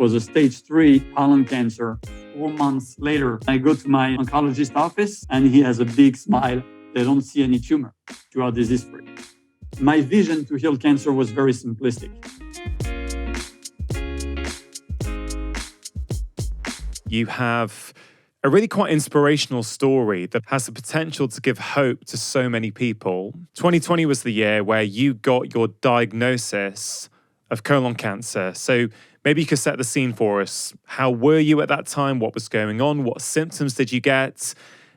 was a stage 3 colon cancer. 4 months later, I go to my oncologist office and he has a big smile. They don't see any tumor. You are disease-free. My vision to heal cancer was very simplistic. You have a really quite inspirational story that has the potential to give hope to so many people. 2020 was the year where you got your diagnosis of colon cancer. So maybe you could set the scene for us. How were you at that time? What was going on? What symptoms did you get?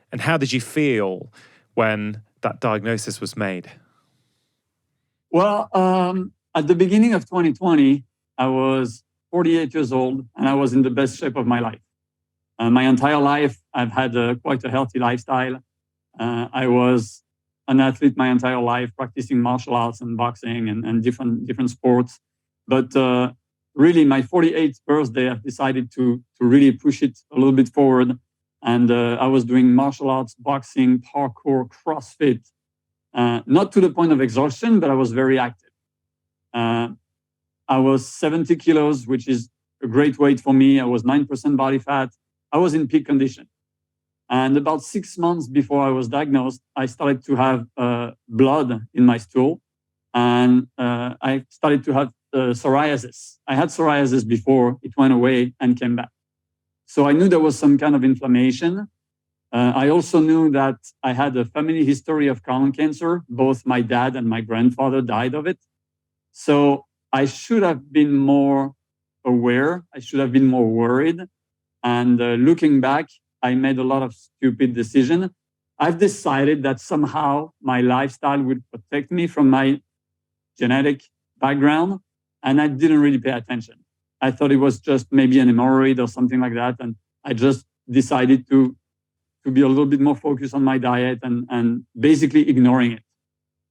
And how did you feel when that diagnosis was made? Well, at the beginning of 2020, I was 48 years old and I was in the best shape of my life. My entire life, I've had quite a healthy lifestyle. I was an athlete my entire life, practicing martial arts and boxing and different sports. But really, my 48th birthday, I've decided to really push it a little bit forward. And I was doing martial arts, boxing, parkour, CrossFit, not to the point of exhaustion, but I was very active. I was 70 kilos, which is a great weight for me. I was 9% body fat. I was in peak condition. And about 6 months before I was diagnosed, I started to have blood in my stool. And I started to have psoriasis. I had psoriasis before, it went away and came back. So I knew there was some kind of inflammation. I also knew that I had a family history of colon cancer. Both my dad and my grandfather died of it. So I should have been more aware. I should have been more worried. And looking back, I made a lot of stupid decisions. I've decided that somehow my lifestyle would protect me from my genetic background, and I didn't really pay attention. I thought it was just maybe an hemorrhoid or something like that, and I just decided to be a little bit more focused on my diet and basically ignoring it.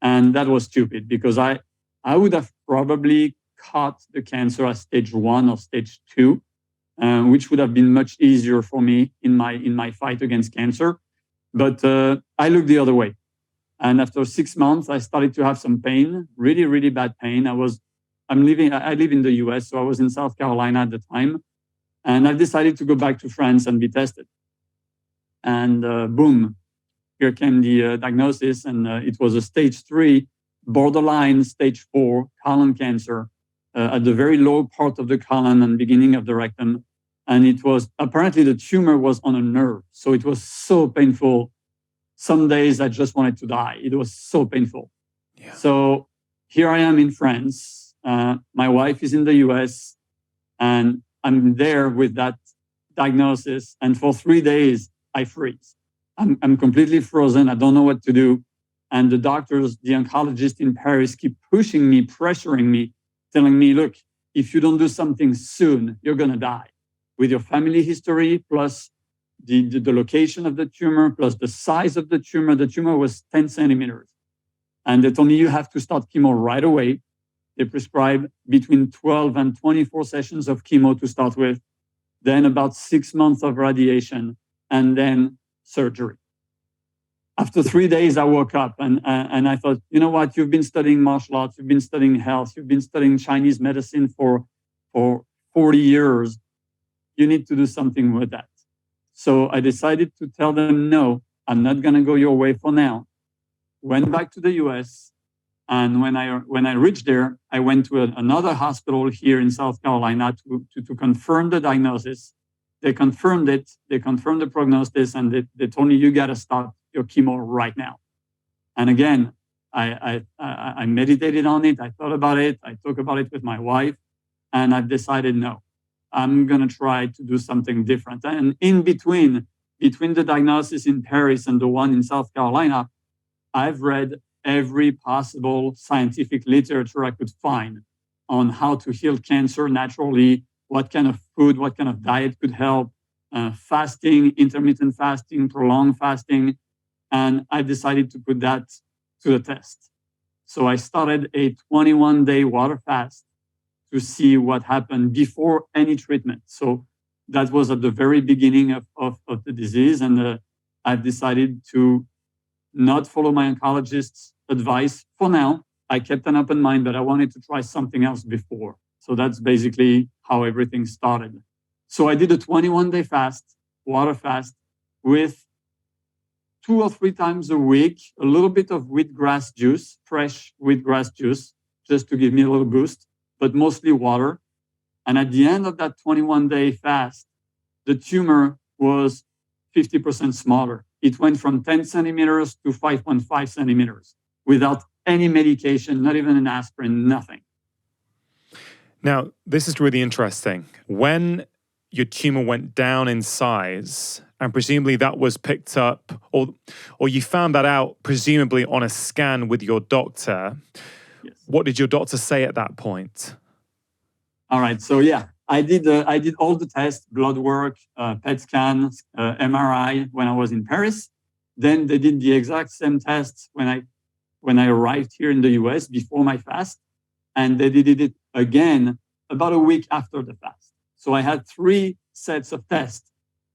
And that was stupid because I would have probably caught the cancer at stage 1 or stage 2. Which would have been much easier for me in my fight against cancer. But I looked the other way. And after 6 months, I started to have some pain, really, really bad pain. I live in the US, so I was in South Carolina at the time. And I decided to go back to France and be tested. And boom, here came the diagnosis. And it was a stage 3, borderline stage 4 colon cancer. At the very low part of the colon and beginning of the rectum. And it was, apparently the tumor was on a nerve. So it was so painful. Some days I just wanted to die. It was so painful. Yeah. So here I am in France. My wife is in the US and I'm there with that diagnosis. And for 3 days, I freeze. I'm completely frozen. I don't know what to do. And the doctors, the oncologists in Paris keep pushing me, pressuring me, telling me, look, if you don't do something soon, you're going to die. With your family history, plus the location of the tumor, plus the size of the tumor was 10 centimeters. And they told me you have to start chemo right away. They prescribed between 12 and 24 sessions of chemo to start with, then about 6 months of radiation, and then surgery. After 3 days, I woke up and I thought, you know what? You've been studying martial arts, you've been studying health, you've been studying Chinese medicine for 40 years. You need to do something with that. So I decided to tell them, no, I'm not going to go your way for now. Went back to the US. And when I reached there, I went to another hospital here in South Carolina to confirm the diagnosis. They confirmed it. They confirmed the prognosis. And they told me, you got to start your chemo right now. And again, I meditated on it. I thought about it. I talked about it with my wife. And I've decided, no, I'm going to try to do something different. And in between the diagnosis in Paris and the one in South Carolina, I've read every possible scientific literature I could find on how to heal cancer naturally, what kind of food, what kind of diet could help, fasting, intermittent fasting, prolonged fasting. And I decided to put that to the test. So I started a 21-day water fast to see what happened before any treatment. So that was at the very beginning of the disease. And I've decided to not follow my oncologist's advice for now. I kept an open mind, but I wanted to try something else before. So that's basically how everything started. So I did a 21-day fast, water fast, with 2 or 3 times a week, a little bit of wheatgrass juice, fresh wheatgrass juice, just to give me a little boost, but mostly water. And at the end of that 21-day fast, the tumor was 50% smaller. It went from 10 centimeters to 5.5 centimeters without any medication, not even an aspirin, nothing. Now, this is really interesting. When your tumor went down in size, and presumably that was picked up, or you found that out presumably on a scan with your doctor, yes. What did your doctor say at that point? All right, so yeah, I did all the tests, blood work, PET scan, MRI when I was in Paris. Then they did the exact same tests when I arrived here in the US before my fast, and they did it again about a week after the fast. So I had 3 sets of tests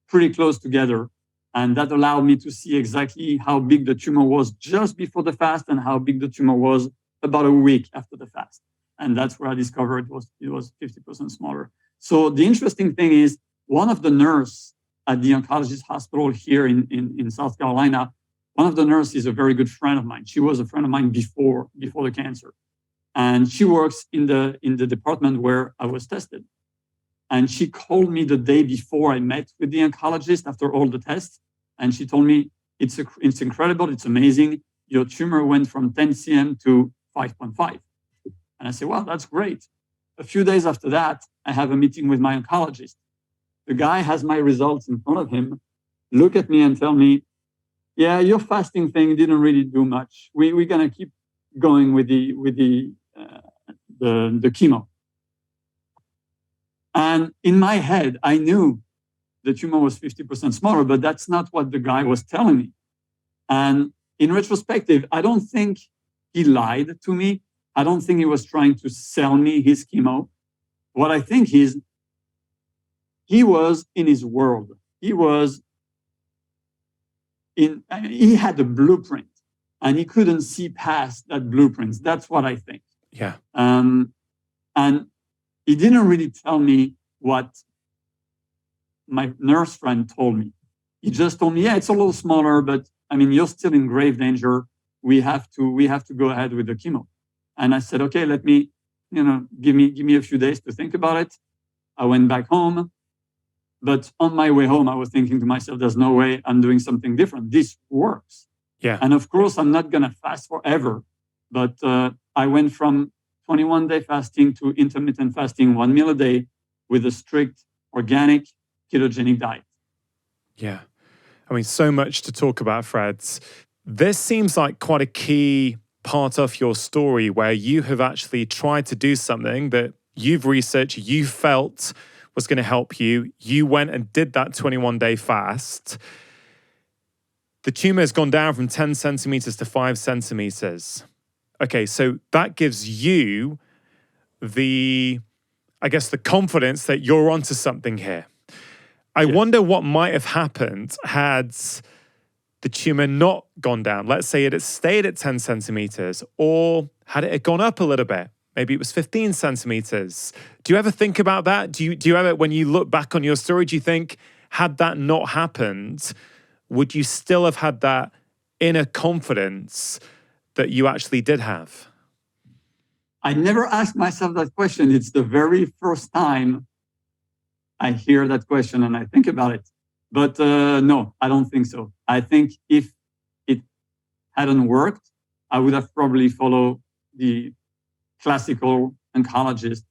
pretty close together, and that allowed me to see exactly how big the tumor was just before the fast and how big the tumor was about a week after the fast. And that's where I discovered it was 50% smaller. So the interesting thing is, one of the nurses at the oncologist hospital here in South Carolina, one of the nurses is a very good friend of mine. She was a friend of mine before the cancer. And she works in the department where I was tested. And she called me the day before I met with the oncologist after all the tests. And she told me, it's incredible, it's amazing. Your tumor went from 10 cm to 5.5. And I said, well, that's great. A few days after that, I have a meeting with my oncologist. The guy has my results in front of him, look at me and tell me, yeah, your fasting thing didn't really do much. We're going to keep going with the chemo. And in my head, I knew the tumor was 50% smaller, but that's not what the guy was telling me. And in retrospective, I don't think he lied to me. I don't think he was trying to sell me his chemo. What I think is, he was in his world. He had a blueprint, and he couldn't see past that blueprint. That's what I think. Yeah. And he didn't really tell me what my nurse friend told me. He just told me, yeah, it's a little smaller, but I mean, you're still in grave danger. We have to go ahead with the chemo. And I said, okay, let me, give me a few days to think about it. I went back home. But on my way home, I was thinking to myself, there's no way I'm doing something different. This works. Yeah. And of course, I'm not going to fast forever. But I went from 21-day fasting to intermittent fasting, 1 meal a day with a strict organic ketogenic diet. Yeah. I mean, so much to talk about, Fred. This seems like quite a key part of your story where you have actually tried to do something that you've researched, you felt was going to help you. You went and did that 21-day fast. The tumor has gone down from 10 centimeters to 5 centimeters. Okay, so that gives you the confidence that you're onto something here. I wonder what might have happened had the tumor not gone down. Let's say it had stayed at 10 centimeters, or had it gone up a little bit. Maybe it was 15 centimeters. Do you ever think about that? Do you ever, when you look back on your story, do you think, had that not happened, would you still have had that inner confidence that you actually did have? I never asked myself that question. It's the very first time I hear that question and I think about it. But no, I don't think so. I think if it hadn't worked, I would have probably followed the classical oncologist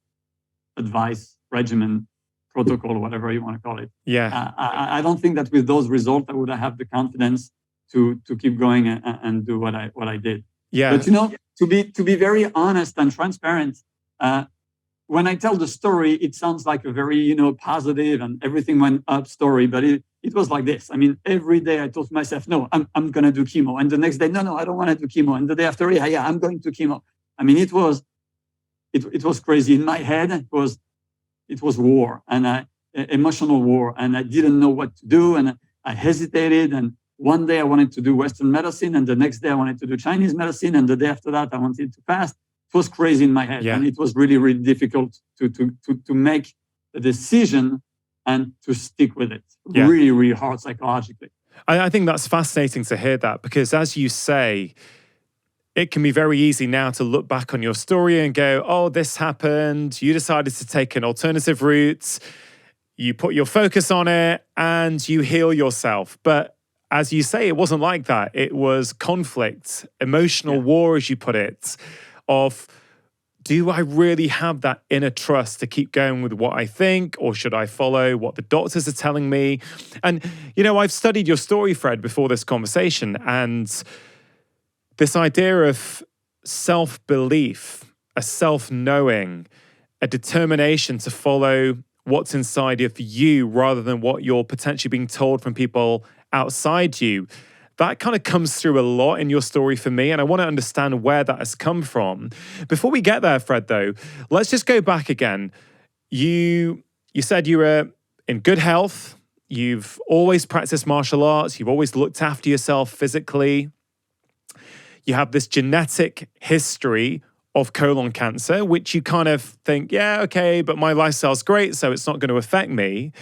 advice, regimen, protocol, whatever you want to call it. Yeah. I don't think that with those results, I would have the confidence to keep going and do what I did. Yeah. But to be very honest and transparent, when I tell the story, it sounds like a very positive and everything went up story, but it was like this. I mean, every day I told myself, no, I'm going to do chemo, and the next day, no, I don't want to do chemo, and the day after, yeah, I'm going to chemo. I mean, it was crazy. In my head, it was war, and emotional war, and I didn't know what to do, and I hesitated. And one day I wanted to do Western medicine, and the next day I wanted to do Chinese medicine, and the day after that I wanted to fast. was crazy in my head. Yeah. And it was really, really difficult to make a decision and to stick with it. Yeah. Really, really hard psychologically. I think that's fascinating to hear that, because as you say, it can be very easy now to look back on your story and go, oh, this happened. You decided to take an alternative route. You put your focus on it and you heal yourself. But as you say, it wasn't like that. It was conflict, emotional war, as you put it, of, do I really have that inner trust to keep going with what I think, or should I follow what the doctors are telling me? And, you know, I've studied your story, Fred, before this conversation, and this idea of self-belief, a self-knowing, a determination to follow what's inside of you rather than what you're potentially being told from people outside you. That kind of comes through a lot in your story for me, and I want to understand where that has come from. Before we get there, Fred, though, let's just go back again. You said you were in good health. You've always practiced martial arts. You've always looked after yourself physically. You have this genetic history of colon cancer, which you kind of think, yeah, okay, but my lifestyle's great, so it's not going to affect me.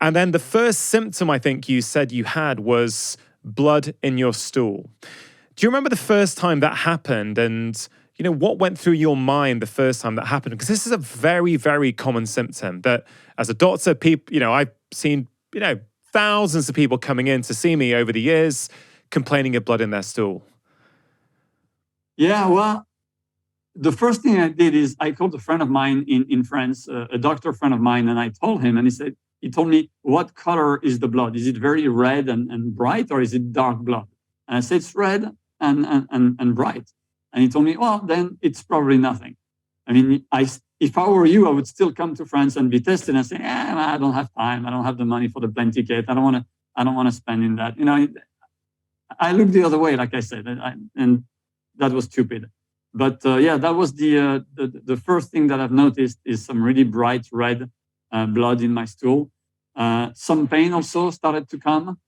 And then the first symptom I think you said you had was blood in your stool. Do you remember the first time that happened? And, you know, what went through your mind the first time that happened? Because this is a very, very common symptom that as a doctor, people, you know, I've seen, you know, thousands of people coming in to see me over the years complaining of blood in their stool. Yeah, well, the first thing I did is I called a friend of mine in France, a doctor friend of mine, and I told him, and he told me, what color is the blood? Is it very red and bright, or is it dark blood? And I said, it's red and bright. And he told me, well, then it's probably nothing. I mean, if I were you, I would still come to France and be tested and say, I don't have time. I don't have the money for the plane ticket. I don't want to spend in that. You know, I looked the other way, like I said, and that was stupid. But yeah, that was the first thing that I've noticed is some really bright red blood in my stool. Some pain also started to come.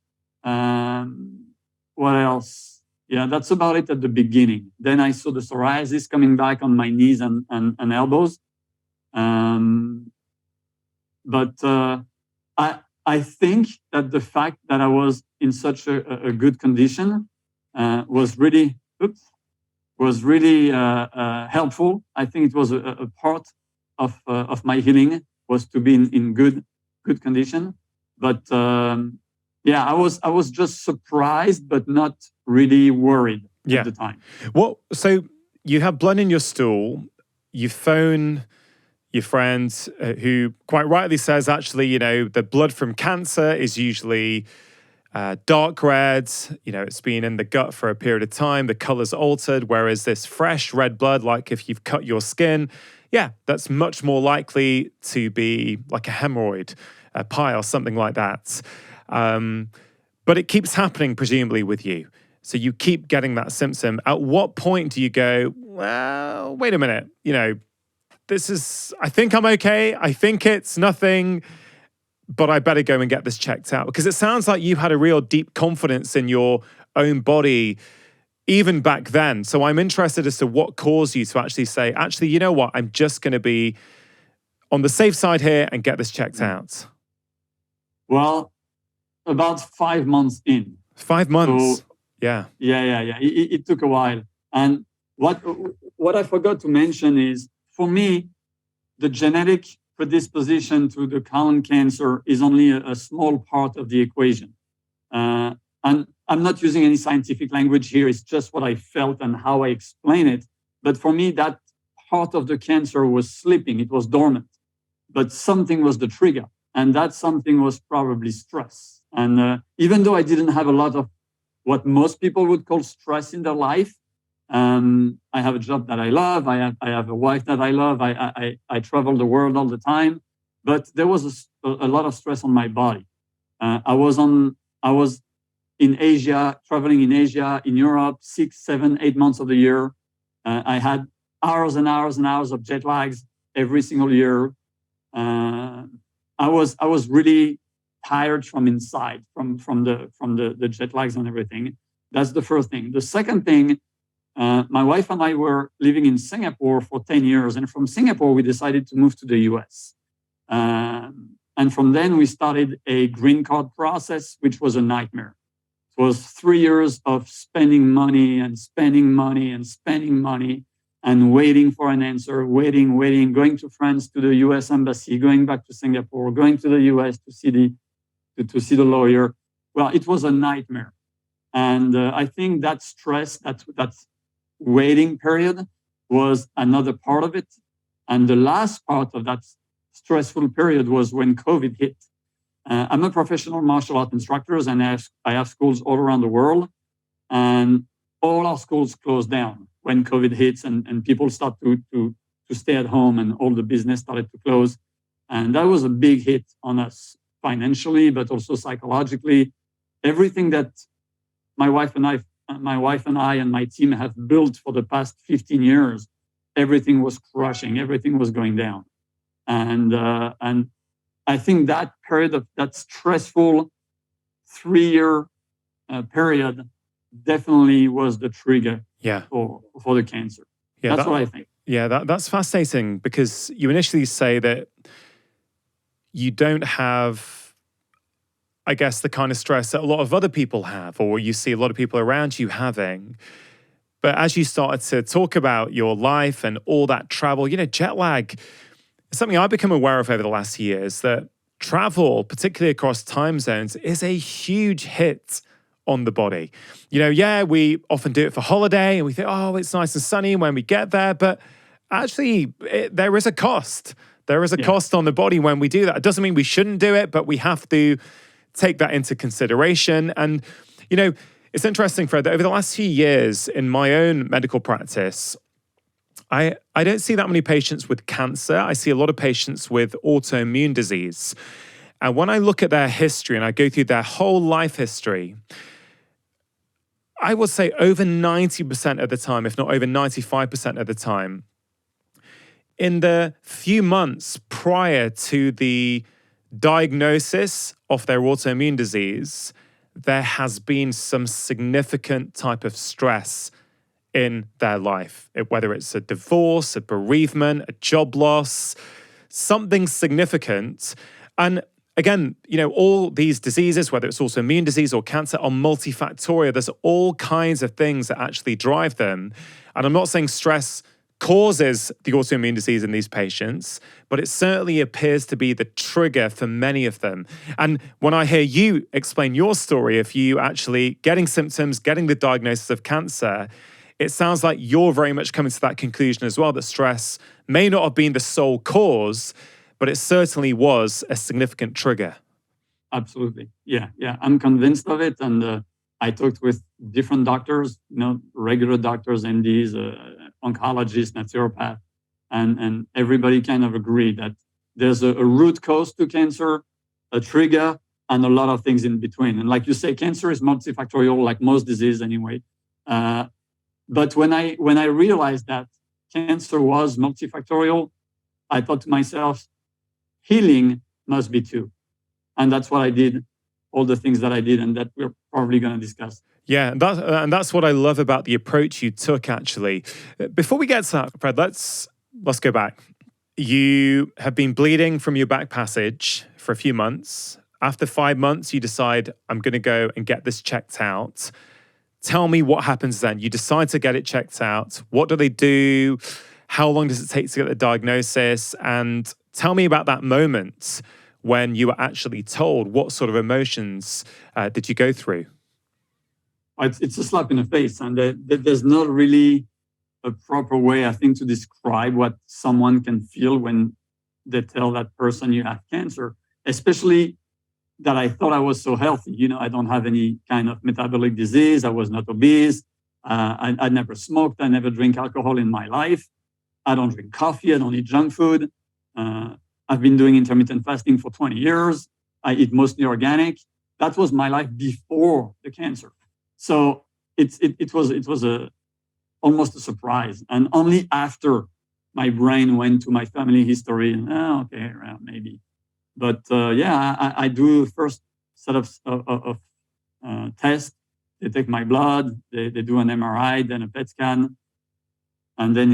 What else? Yeah, that's about it at the beginning. Then I saw the psoriasis coming back on my knees and elbows. But I think that the fact that I was in such a good condition was really helpful. I think it was a part of my healing was to be in good condition. But yeah, I was just surprised, but not really worried at the time. Well, so you have blood in your stool. You phone your friend who quite rightly says, actually, you know, the blood from cancer is usually dark red. You know, it's been in the gut for a period of time. The color's altered, whereas this fresh red blood, like if you've cut your skin, yeah, that's much more likely to be like a hemorrhoid, a pile, something like that. But it keeps happening, presumably, with you. So you keep getting that symptom. At what point do you go, well, wait a minute, you know, I think I'm okay. I think it's nothing, but I better go and get this checked out. Because it sounds like you had a real deep confidence in your own body, even back then. So I'm interested as to what caused you to actually say, actually, you know what, I'm just going to be on the safe side here and get this checked out. Well, about 5 months in. 5 months. So, yeah. It took a while. And what I forgot to mention is, for me, the genetic predisposition to the colon cancer is only a small part of the equation. And I'm not using any scientific language here. It's just what I felt and how I explain it. But for me, that part of the cancer was sleeping. It was dormant. But something was the trigger. And that something was probably stress. And even though I didn't have a lot of what most people would call stress in their life, I have a job that I love. I have a wife that I love. I travel the world all the time. But there was a lot of stress on my body. I was in Asia, traveling in Asia, in Europe, 6, 7, 8 months of the year. I had hours and hours and hours of jet lags every single year. I was really tired from inside, from the jet lags and everything. That's the first thing. The second thing, My wife and I were living in Singapore for 10 years. And from Singapore, we decided to move to the US. And from then, we started a green card process, which was a nightmare. It was 3 years of spending money and spending money and spending money and waiting for an answer, waiting, going to France to the US embassy, going back to Singapore, going to the US to see the lawyer. Well, it was a nightmare. And I think that stress, that waiting period was another part of it. And the last part of that stressful period was when COVID hit. I'm a professional martial art instructor, and I have schools all around the world. And all our schools closed down when COVID hits, and people start to stay at home, and all the business started to close. And that was a big hit on us financially, but also psychologically. Everything that my wife and I and my team have built for the past 15 years, everything was crushing, everything was going down. And I think that period of that stressful 3-year period definitely was the trigger for the cancer. Yeah, that's what I think. Yeah, that's fascinating, because you initially say that you don't have, I guess, the kind of stress that a lot of other people have, or you see a lot of people around you having. But as you started to talk about your life and all that travel, jet lag is something I've become aware of over the last years, that travel, particularly across time zones, is a huge hit on the body. We often do it for holiday and we think, oh, it's nice and sunny when we get there. But actually, there is a cost. There is a cost on the body when we do that. It doesn't mean we shouldn't do it, but we have to take that into consideration. And, it's interesting, Fred, that over the last few years in my own medical practice, I don't see that many patients with cancer. I see a lot of patients with autoimmune disease. And when I look at their history and I go through their whole life history, I would say over 90% of the time, if not over 95% of the time, in the few months prior to the diagnosis of their autoimmune disease, there has been some significant type of stress in their life, whether it's a divorce, a bereavement, a job loss, something significant. And again, all these diseases, whether it's autoimmune disease or cancer, are multifactorial. There's all kinds of things that actually drive them. And I'm not saying stress causes the autoimmune disease in these patients, but it certainly appears to be the trigger for many of them. And when I hear you explain your story of you actually getting symptoms, getting the diagnosis of cancer, it sounds like you're very much coming to that conclusion as well, that stress may not have been the sole cause, but it certainly was a significant trigger. Absolutely. Yeah. I'm convinced of it. And I talked with different doctors, regular doctors, MDs, oncologists, naturopath, and everybody kind of agreed that there's a root cause to cancer, a trigger, and a lot of things in between. And like you say, cancer is multifactorial, like most disease anyway. But when I realized that cancer was multifactorial, I thought to myself, healing must be too. And that's what I did, all the things that I did, and that we're probably going to discuss. Yeah, and that's what I love about the approach you took, actually. Before we get to that, Fred, let's go back. You have been bleeding from your back passage for a few months. After 5 months, you decide, I'm going to go and get this checked out. Tell me what happens then. You decide to get it checked out. What do they do? How long does it take to get the diagnosis? And tell me about that moment when you were actually told. What sort of emotions did you go through? It's a slap in the face, and there's not really a proper way, I think, to describe what someone can feel when they tell that person you have cancer, especially that I thought I was so healthy. I don't have any kind of metabolic disease. I was not obese. I never smoked. I never drink alcohol in my life. I don't drink coffee. I don't eat junk food. I've been doing intermittent fasting for 20 years. I eat mostly organic. That was my life before the cancer. So it was almost a surprise. And only after my brain went to my family history, and okay, well, maybe. But I do first set of tests They take my blood, they do an MRI, then a PET scan. And then,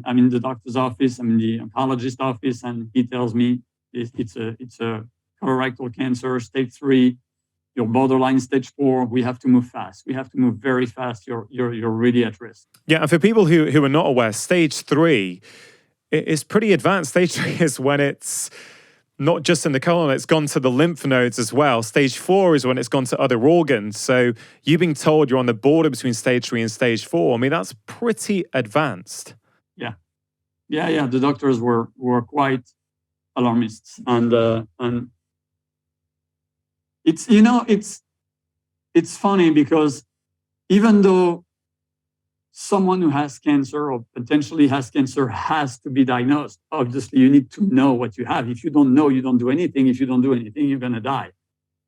I'm in the doctor's office, I'm in the oncologist office, and he tells me it's a colorectal cancer, stage 3, you're borderline stage 4. We have to move fast. We have to move very fast. You're really at risk. Yeah, and for people who are not aware, stage 3 is pretty advanced. Stage 3 is when it's not just in the colon, it's gone to the lymph nodes as well. Stage 4 is when it's gone to other organs. So you being told you're on the border between stage 3 and stage 4, I mean, that's pretty advanced. Yeah. The doctors were quite alarmists. And it's funny because even though someone who has cancer or potentially has cancer has to be diagnosed, obviously you need to know what you have. If you don't know, you don't do anything. If you don't do anything, you're going to die.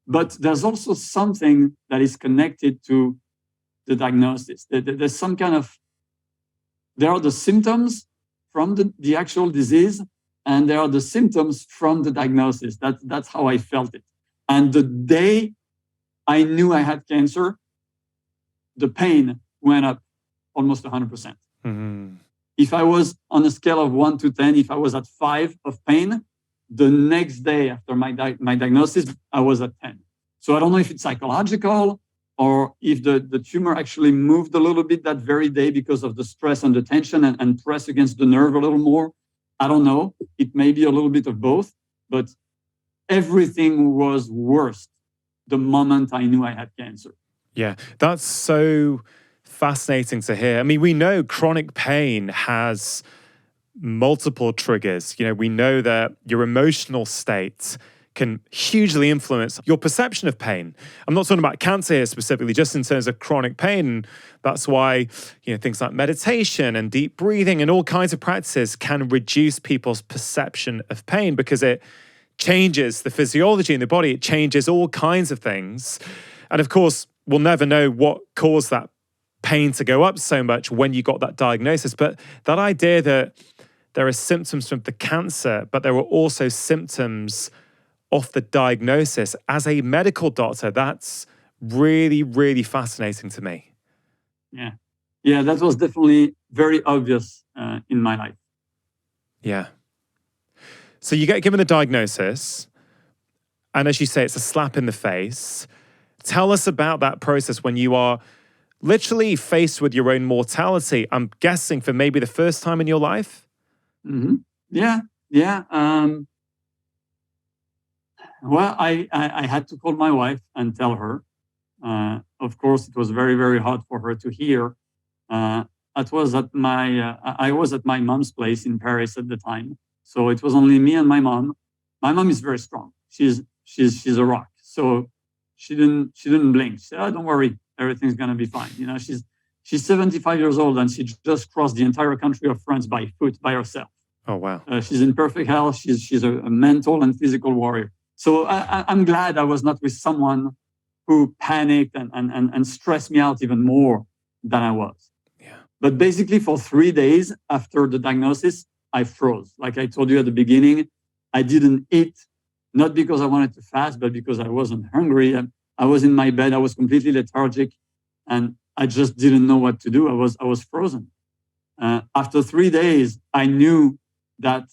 But there's also something that is connected to the diagnosis. There's some kind of, there are the symptoms from the actual disease, and there are the symptoms from the diagnosis. That's how I felt it. And the day I knew I had cancer, the pain went up almost 100%. Mm-hmm. If I was on a scale of 1 to 10, if I was at 5 of pain, the next day after my diagnosis, I was at 10. So I don't know if it's psychological or if the tumor actually moved a little bit that very day because of the stress and the tension and press against the nerve a little more. I don't know. It may be a little bit of both, but everything was worse the moment I knew I had cancer. Yeah, that's so fascinating to hear. I mean, we know chronic pain has multiple triggers. You know, we know that your emotional state can hugely influence your perception of pain. I'm not talking about cancer here specifically, just in terms of chronic pain. That's why, things like meditation and deep breathing and all kinds of practices can reduce people's perception of pain because it changes the physiology in the body. It changes all kinds of things. And of course, we'll never know what caused that pain to go up so much when you got that diagnosis. But that idea that there are symptoms from the cancer, but there were also symptoms of the diagnosis as a medical doctor, that's really, really fascinating to me. Yeah, that was definitely very obvious in my life. Yeah. So you get given the diagnosis, and as you say, it's a slap in the face. Tell us about that process when you are literally faced with your own mortality. I'm guessing for maybe the first time in your life? Mm-hmm. Yeah. Well, I had to call my wife and tell her. Of course, it was very, very hard for her to hear. I was at my mom's place in Paris at the time. So it was only me and my mom. My mom is very strong. She's a rock. So she didn't blink. She said, "Oh, don't worry, everything's gonna be fine." She's 75 years old and she just crossed the entire country of France by foot by herself. Oh wow! She's in perfect health. She's a mental and physical warrior. So I'm glad I was not with someone who panicked and stressed me out even more than I was. Yeah. But basically, for 3 days after the diagnosis, I froze. Like I told you at the beginning, I didn't eat, not because I wanted to fast, but because I wasn't hungry. I was in my bed. I was completely lethargic, and I just didn't know what to do. I was frozen. After 3 days, I knew that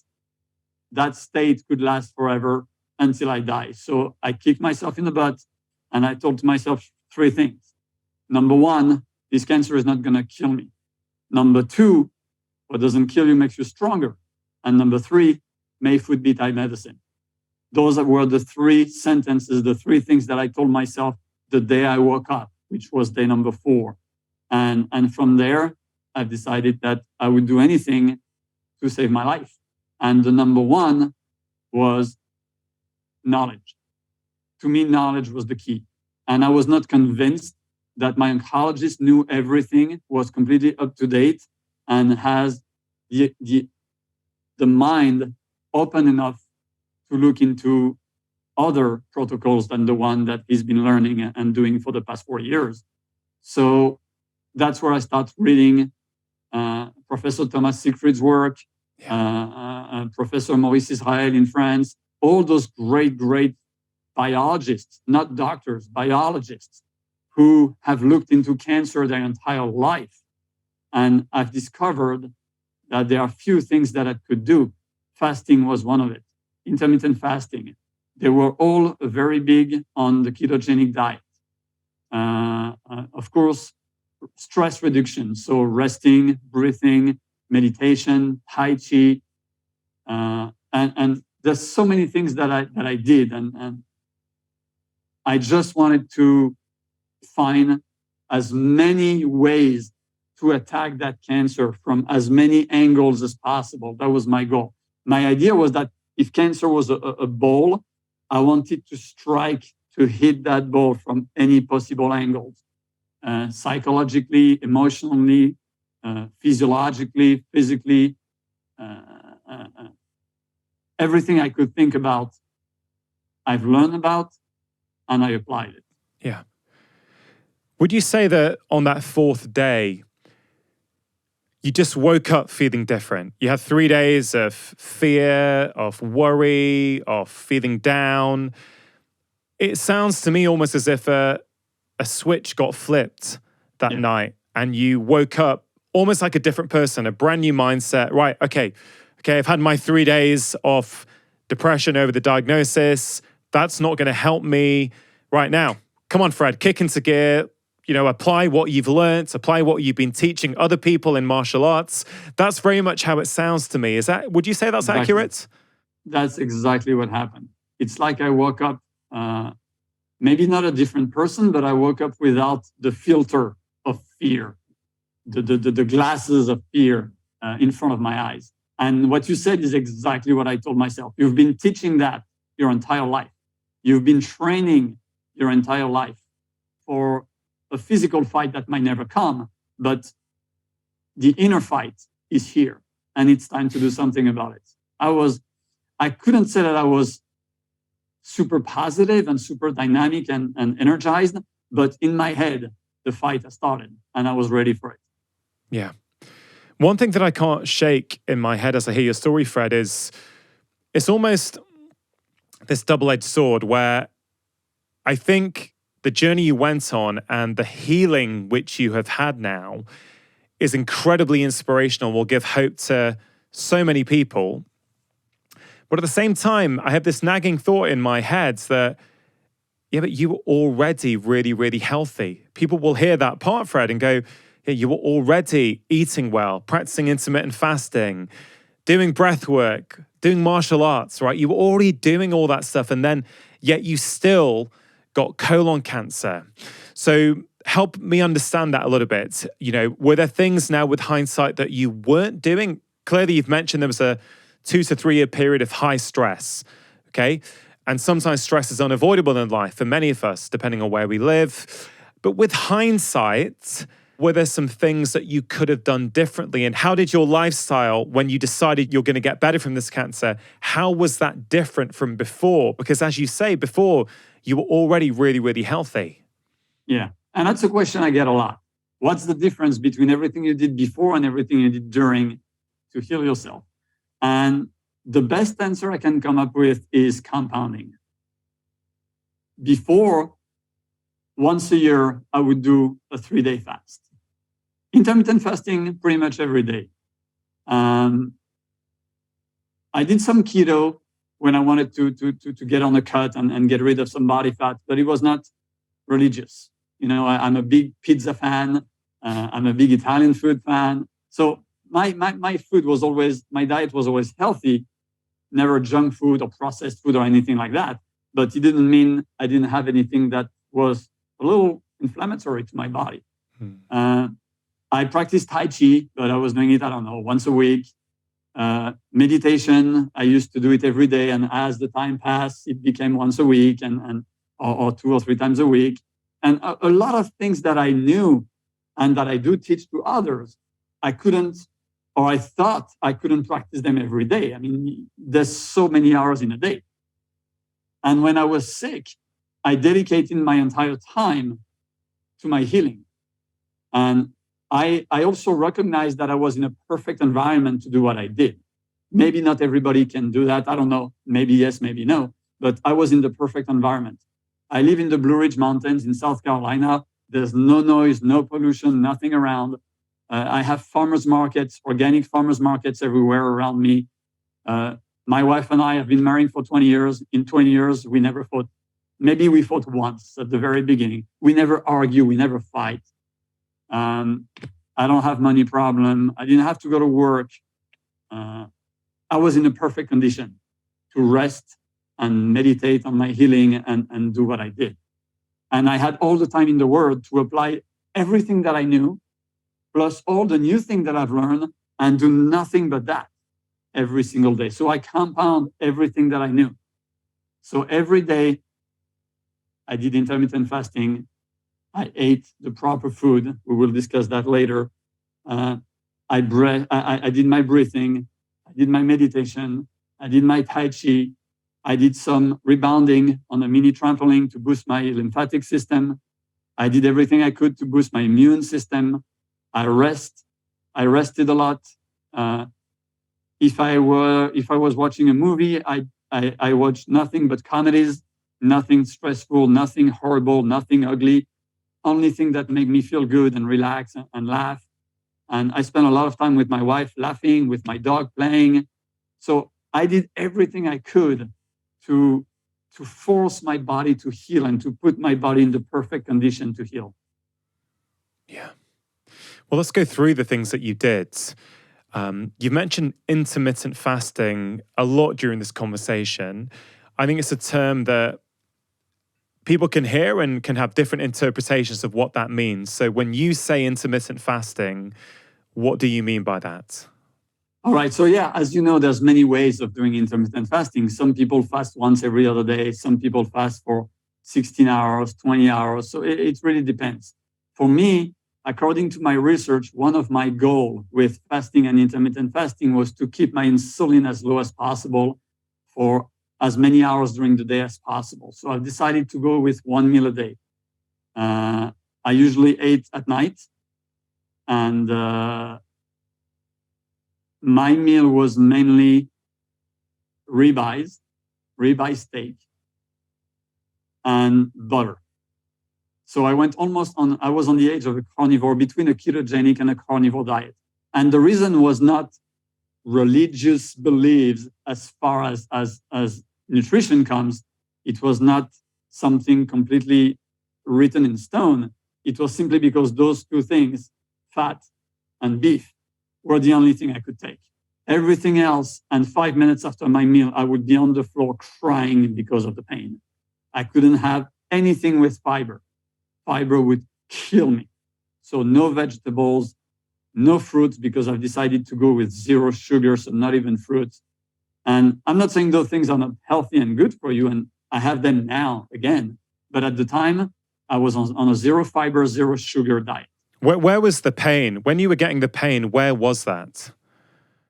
state could last forever until I die. So I kicked myself in the butt, and I told myself 3 things. Number 1, this cancer is not going to kill me. Number 2, what doesn't kill you makes you stronger. And number 3, may food be Thai medicine. Those were the 3 sentences, the 3 things that I told myself the day I woke up, which was day number 4. And from there, I've decided that I would do anything to save my life. And the number 1 was knowledge. To me, knowledge was the key. And I was not convinced that my oncologist knew everything, was completely up to date, and has the mind open enough to look into other protocols than the one that he's been learning and doing for the past 4 years. So that's where I start reading Professor Thomas Siegfried's work, Professor Maurice Israel in France, all those great biologists, not doctors, biologists, who have looked into cancer their entire life. And I've discovered that there are few things that I could do. Fasting was one of it. Intermittent fasting. They were all very big on the ketogenic diet. Of course, stress reduction. So resting, breathing, meditation, Tai Chi. And there's so many things that I did. And I just wanted to find as many ways to attack that cancer from as many angles as possible. That was my goal. My idea was that if cancer was a ball, I wanted to hit that ball from any possible angles, psychologically, emotionally, physiologically, physically, everything I could think about, I've learned about, and I applied it. Yeah. Would you say that on that fourth day, you just woke up feeling different? You had 3 days of fear, of worry, of feeling down. It sounds to me almost as if a switch got flipped that night and you woke up almost like a different person, a brand new mindset. Right, okay, I've had my 3 days of depression over the diagnosis. That's not going to help me right now. Come on, Fred, kick into gear. Apply what you've learned, apply what you've been teaching other people in martial arts. That's very much how it sounds to me. Would you say that's accurate? That's exactly what happened. It's like I woke up, maybe not a different person, but I woke up without the filter of fear, the glasses of fear in front of my eyes. And what you said is exactly what I told myself. You've been teaching that your entire life. You've been training your entire life for a physical fight that might never come, but the inner fight is here, and it's time to do something about it. I couldn't say that I was super positive and super dynamic and energized, but in my head, the fight has started, and I was ready for it. Yeah. One thing that I can't shake in my head as I hear your story, Fred, is it's almost this double-edged sword where I think the journey you went on and the healing which you have had now is incredibly inspirational, will give hope to so many people. But at the same time, I have this nagging thought in my head that, yeah, but you were already really, really healthy. People will hear that part, Fred, and go, yeah, you were already eating well, practicing intermittent fasting, doing breath work, doing martial arts, right? You were already doing all that stuff, and then yet you still got colon cancer. So help me understand that a little bit. Were there things now with hindsight that you weren't doing? Clearly, you've mentioned there was a 2 to 3 year period of high stress, okay? And sometimes stress is unavoidable in life for many of us, depending on where we live. But with hindsight, were there some things that you could have done differently? And how did your lifestyle, when you decided you're going to get better from this cancer, how was that different from before? Because as you say, before, you were already really, really healthy. Yeah. And that's a question I get a lot. What's the difference between everything you did before and everything you did during to heal yourself? And the best answer I can come up with is compounding. Before, once a year, I would do a 3-day fast. Intermittent fasting pretty much every day. I did some keto when I wanted to get on a cut and get rid of some body fat, but it was not religious. I'm a big pizza fan. I'm a big Italian food fan. So my diet was always healthy, never junk food or processed food or anything like that. But it didn't mean I didn't have anything that was a little inflammatory to my body. I practiced Tai Chi, but I was doing it, once a week. Meditation, I used to do it every day. And as the time passed, it became once a week or 2 or 3 times a week. And a lot of things that I knew and that I do teach to others, I thought I couldn't practice them every day. I mean, there's so many hours in a day. And when I was sick, I dedicated my entire time to my healing. And I also recognized that I was in a perfect environment to do what I did. Maybe not everybody can do that. I don't know. Maybe yes, maybe no. But I was in the perfect environment. I live in the Blue Ridge Mountains in South Carolina. There's no noise, no pollution, nothing around. I have farmers markets, organic farmers markets everywhere around me. My wife and I have been married for 20 years. In 20 years, we never fought. Maybe we fought once at the very beginning. We never argue. We never fight. I don't have money problem. I didn't have to go to work. I was in a perfect condition to rest and meditate on my healing and do what I did. And I had all the time in the world to apply everything that I knew, plus all the new things that I've learned, and do nothing but that every single day. So I compound everything that I knew. So every day I did intermittent fasting. I ate the proper food. We will discuss that later. I did my breathing. I did my meditation. I did my Tai Chi. I did some rebounding on a mini trampoline to boost my lymphatic system. I did everything I could to boost my immune system. I rested a lot. If I was watching a movie, I watched nothing but comedies, nothing stressful, nothing horrible, nothing ugly. Only thing that made me feel good and relax and laugh. And I spent a lot of time with my wife laughing, with my dog playing. So I did everything I could to force my body to heal and to put my body in the perfect condition to heal. Yeah. Well, let's go through the things that you did. You've mentioned intermittent fasting a lot during this conversation. I think it's a term that people can hear and can have different interpretations of what that means. So when you say intermittent fasting, what do you mean by that? All right. So yeah, as you know, there's many ways of doing intermittent fasting. Some people fast once every other day. Some people fast for 16 hours, 20 hours. So it really depends. For me, according to my research, one of my goals with fasting and intermittent fasting was to keep my insulin as low as possible for as many hours during the day as possible. So I've decided to go with one meal a day. I usually ate at night, and my meal was mainly ribeye steak, and butter. So I went I was on the edge of a carnivore, between a ketogenic and a carnivore diet. And the reason was not religious beliefs as far as nutrition comes. It was not something completely written in stone. It was simply because those two things, fat and beef, were the only thing I could take. Everything else, and 5 minutes after my meal, I would be on the floor crying because of the pain. I couldn't have anything with fiber. Fiber would kill me. So no vegetables, no fruits, because I've decided to go with zero sugar, so not even fruits. And I'm not saying those things are not healthy and good for you, and I have them now again. But at the time, I was on a zero fiber, zero sugar diet. Where was the pain? When you were getting the pain, where was that?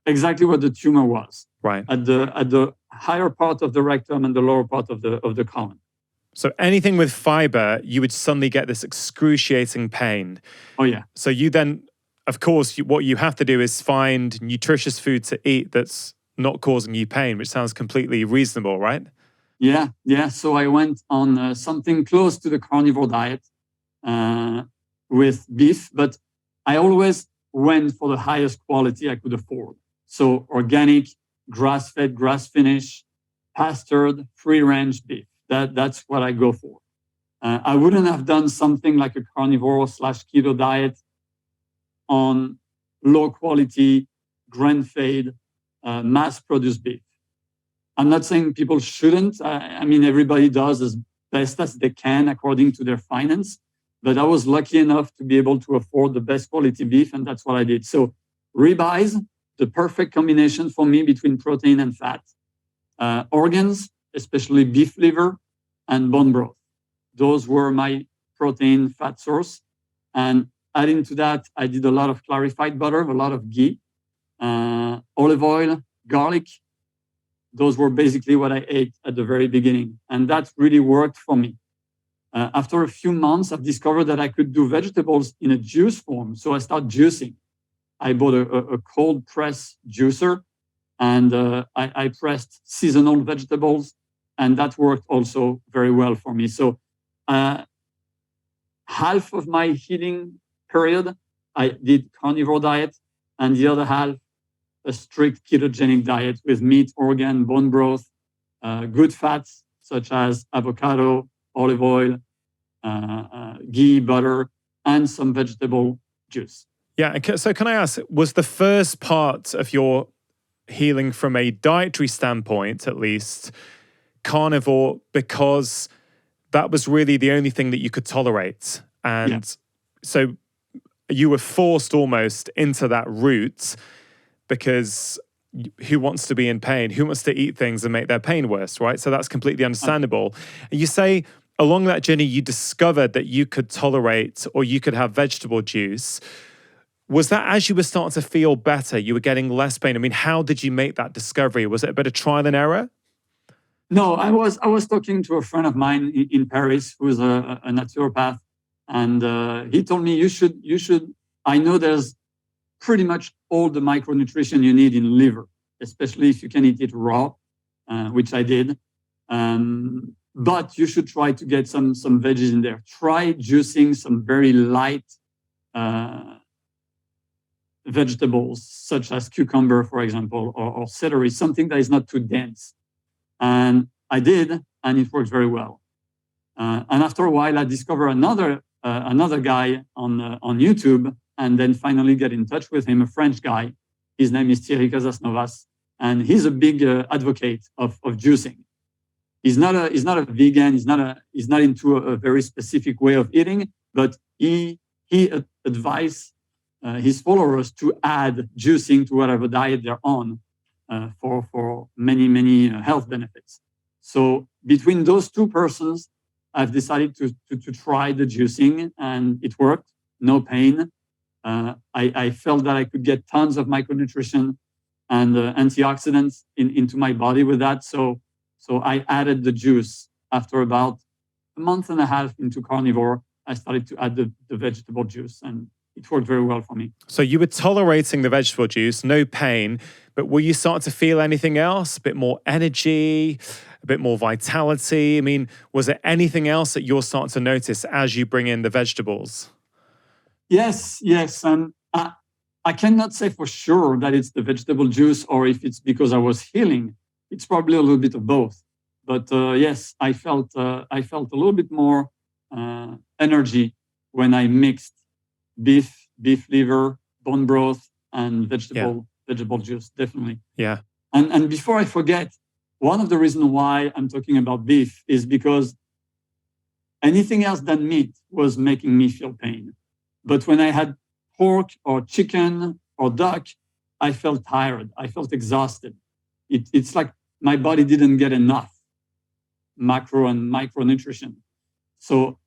Exactly where the tumor was. Right. At the higher part of the rectum and the lower part of the colon. So anything with fiber, you would suddenly get this excruciating pain. Oh, yeah. So you then, of course, what you have to do is find nutritious food to eat that's not causing you pain, which sounds completely reasonable, right? Yeah. So I went on something close to the carnivore diet with beef, but I always went for the highest quality I could afford. So organic, grass-fed, grass-finished, pastured, free-range beef. That's what I go for. I wouldn't have done something like a carnivore/keto diet on low-quality, grain-fed, mass-produced beef. I'm not saying people shouldn't. I mean, everybody does as best as they can according to their finance. But I was lucky enough to be able to afford the best quality beef, and that's what I did. So ribeyes, the perfect combination for me between protein and fat. Organs, especially beef liver and bone broth. Those were my protein fat source. And adding to that, I did a lot of clarified butter, a lot of ghee, olive oil, garlic. Those were basically what I ate at the very beginning. And that really worked for me. After a few months, I've discovered that I could do vegetables in a juice form. So I started juicing. I bought a cold press juicer, and I pressed seasonal vegetables, and that worked also very well for me. So I half of my healing period, I did carnivore diet, and the other half, a strict ketogenic diet with meat, organ, bone broth, good fats such as avocado, olive oil, ghee, butter, and some vegetable juice. Yeah. So can I ask, was the first part of your healing from a dietary standpoint, at least, carnivore, because that was really the only thing that you could tolerate? And so you were forced almost into that route because who wants to be in pain? Who wants to eat things and make their pain worse, right? So that's completely understandable. And you say along that journey, you discovered that you could tolerate or you could have vegetable juice. Was that as you were starting to feel better, you were getting less pain? I mean, how did you make that discovery? Was it a bit of trial and error? No, I was talking to a friend of mine in Paris who's a naturopath, and he told me you should. I know there's pretty much all the micronutrition you need in liver, especially if you can eat it raw, which I did. But you should try to get some veggies in there. Try juicing some very light vegetables, such as cucumber, for example, or celery, something that is not too dense. And I did, and it worked very well. And after a while, I discovered another guy on YouTube, and then finally get in touch with him, a French guy. His name is Thierry Casasnovas, and he's a big advocate of juicing. He's not a vegan. He's not into a very specific way of eating, but he advised his followers to add juicing to whatever diet they're on for many health benefits. So between those two persons, I've decided to try the juicing, and it worked. No pain. I felt that I could get tons of micronutrition and antioxidants into my body with that. So I added the juice. After about a month and a half into carnivore, I started to add the vegetable juice, and it worked very well for me. So you were tolerating the vegetable juice, no pain, but were you starting to feel anything else? A bit more energy, a bit more vitality? I mean, was there anything else that you're starting to notice as you bring in the vegetables? Yes. And I cannot say for sure that it's the vegetable juice or if it's because I was healing. It's probably a little bit of both. But yes, I felt a little bit more energy when I mixed beef liver, bone broth, and vegetable juice, definitely. Yeah. And before I forget, one of the reasons why I'm talking about beef is because anything else than meat was making me feel pain. But when I had pork or chicken or duck, I felt tired. I felt exhausted. It's like my body didn't get enough macro and micronutrition. So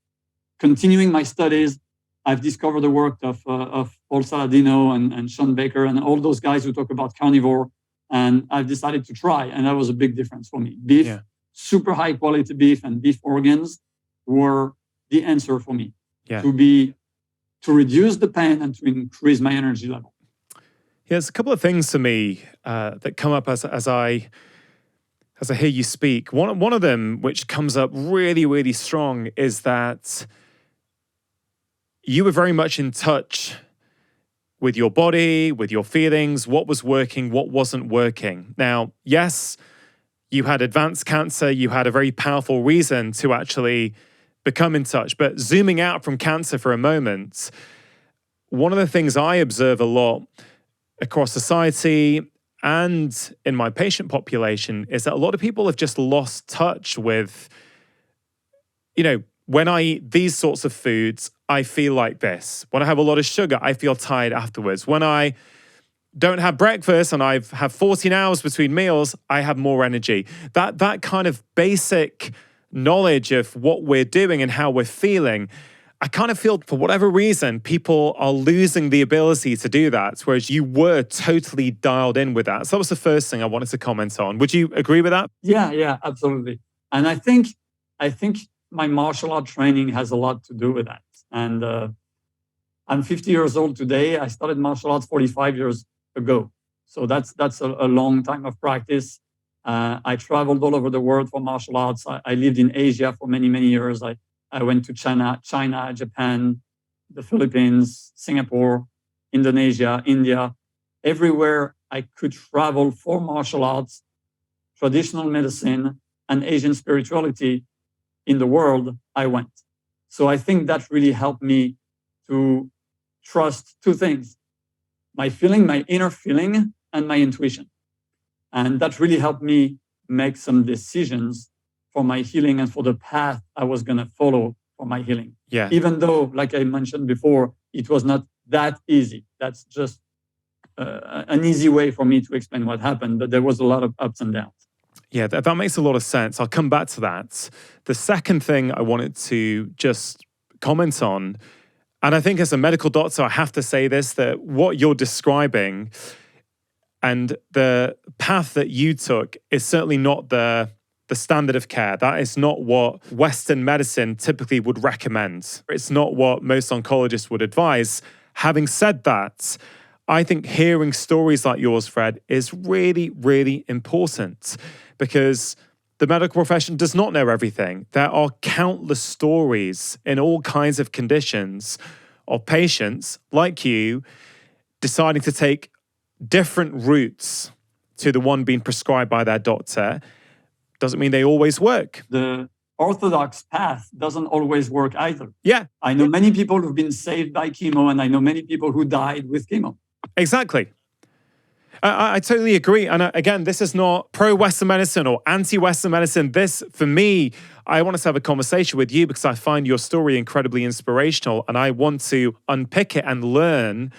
continuing my studies, I've discovered the work of Paul Saladino and Sean Baker and all those guys who talk about carnivore. And I've decided to try. And that was a big difference for me. Beef, super high quality beef and beef organs were the answer for me to reduce the pain and to increase my energy level. Yeah, there's a couple of things for me that come up as I hear you speak. One of them, which comes up really, really strong, is that you were very much in touch with your body, with your feelings, what was working, what wasn't working. Now, yes, you had advanced cancer, you had a very powerful reason to actually become in touch. But zooming out from cancer for a moment, one of the things I observe a lot across society and in my patient population is that a lot of people have just lost touch with, when I eat these sorts of foods, I feel like this. When I have a lot of sugar, I feel tired afterwards. When I don't have breakfast and I have 14 hours between meals, I have more energy. That kind of basic knowledge of what we're doing and how we're feeling, I kind of feel for whatever reason, people are losing the ability to do that, whereas you were totally dialed in with that. So that was the first thing I wanted to comment on. Would you agree with that? Yeah, absolutely. And I think my martial art training has a lot to do with that. And I'm 50 years old today. I started martial arts 45 years ago. So that's a long time of practice. I traveled all over the world for martial arts. I lived in Asia for many years. I went to China, Japan, the Philippines, Singapore, Indonesia, India, everywhere I could travel for martial arts, traditional medicine, and Asian spirituality in the world, I went. So I think that really helped me to trust two things: my feeling, my inner feeling, and my intuition. And that really helped me make some decisions for my healing and for the path I was going to follow for my healing. Yeah. Even though, like I mentioned before, it was not that easy. That's just an easy way for me to explain what happened, but there was a lot of ups and downs. Yeah, that makes a lot of sense. I'll come back to that. The second thing I wanted to just comment on, and I think as a medical doctor, I have to say this, that what you're describing and the path that you took is certainly not the standard of care. That is not what Western medicine typically would recommend. It's not what most oncologists would advise. Having said that, I think hearing stories like yours, Fred, is really, really important because the medical profession does not know everything. There are countless stories in all kinds of conditions of patients like you deciding to take different routes to the one being prescribed by their doctor. Doesn't mean they always work. The orthodox path doesn't always work either. Yeah. I know many people who've been saved by chemo, and I know many people who died with chemo. Exactly. I totally agree. And again, this is not pro-Western medicine or anti-Western medicine. This, for me, I want to have a conversation with you because I find your story incredibly inspirational and I want to unpick it and learn,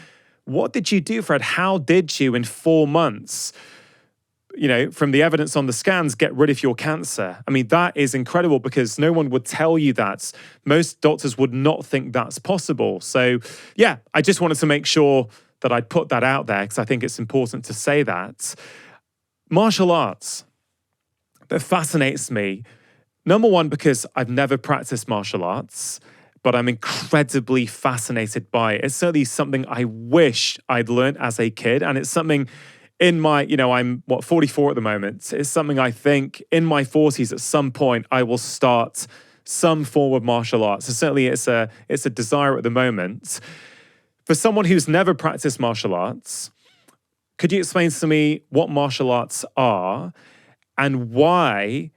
what did you do, Fred? How did you, in 4 months, from the evidence on the scans, get rid of your cancer? I mean, that is incredible because no one would tell you that. Most doctors would not think that's possible. So, yeah, I just wanted to make sure that I'd put that out there because I think it's important to say that. Martial arts, that fascinates me. Number one, because I've never practiced martial arts, but I'm incredibly fascinated by it. It's certainly something I wish I'd learned as a kid, and it's something in my, I'm 44 at the moment. It's something I think in my 40s at some point I will start some form of martial arts. So certainly it's a desire at the moment. For someone who's never practiced martial arts, could you explain to me what martial arts are and why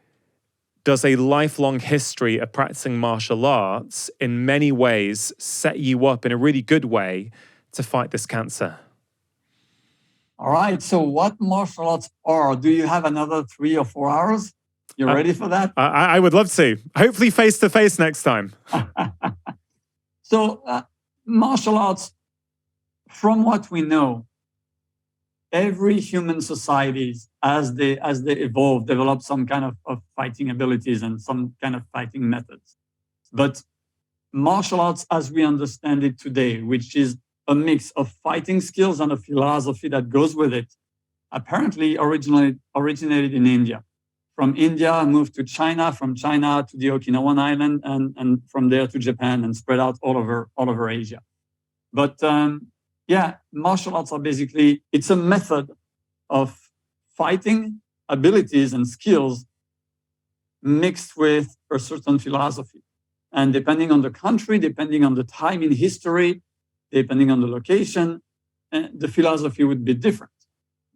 does a lifelong history of practicing martial arts in many ways set you up in a really good way to fight this cancer? All right. So what martial arts are? Do you have another 3 or 4 hours? You ready for that? I would love to. Hopefully face-to-face next time. So martial arts, from what we know, every human societies, as they evolve, develop some kind of fighting abilities and some kind of fighting methods. But martial arts, as we understand it today, which is a mix of fighting skills and a philosophy that goes with it, apparently originated in India. From India, moved to China, from China to the Okinawan island, and from there to Japan, and spread out all over Asia. But martial arts are basically, it's a method of fighting abilities and skills mixed with a certain philosophy. And depending on the country, depending on the time in history, depending on the location, the philosophy would be different.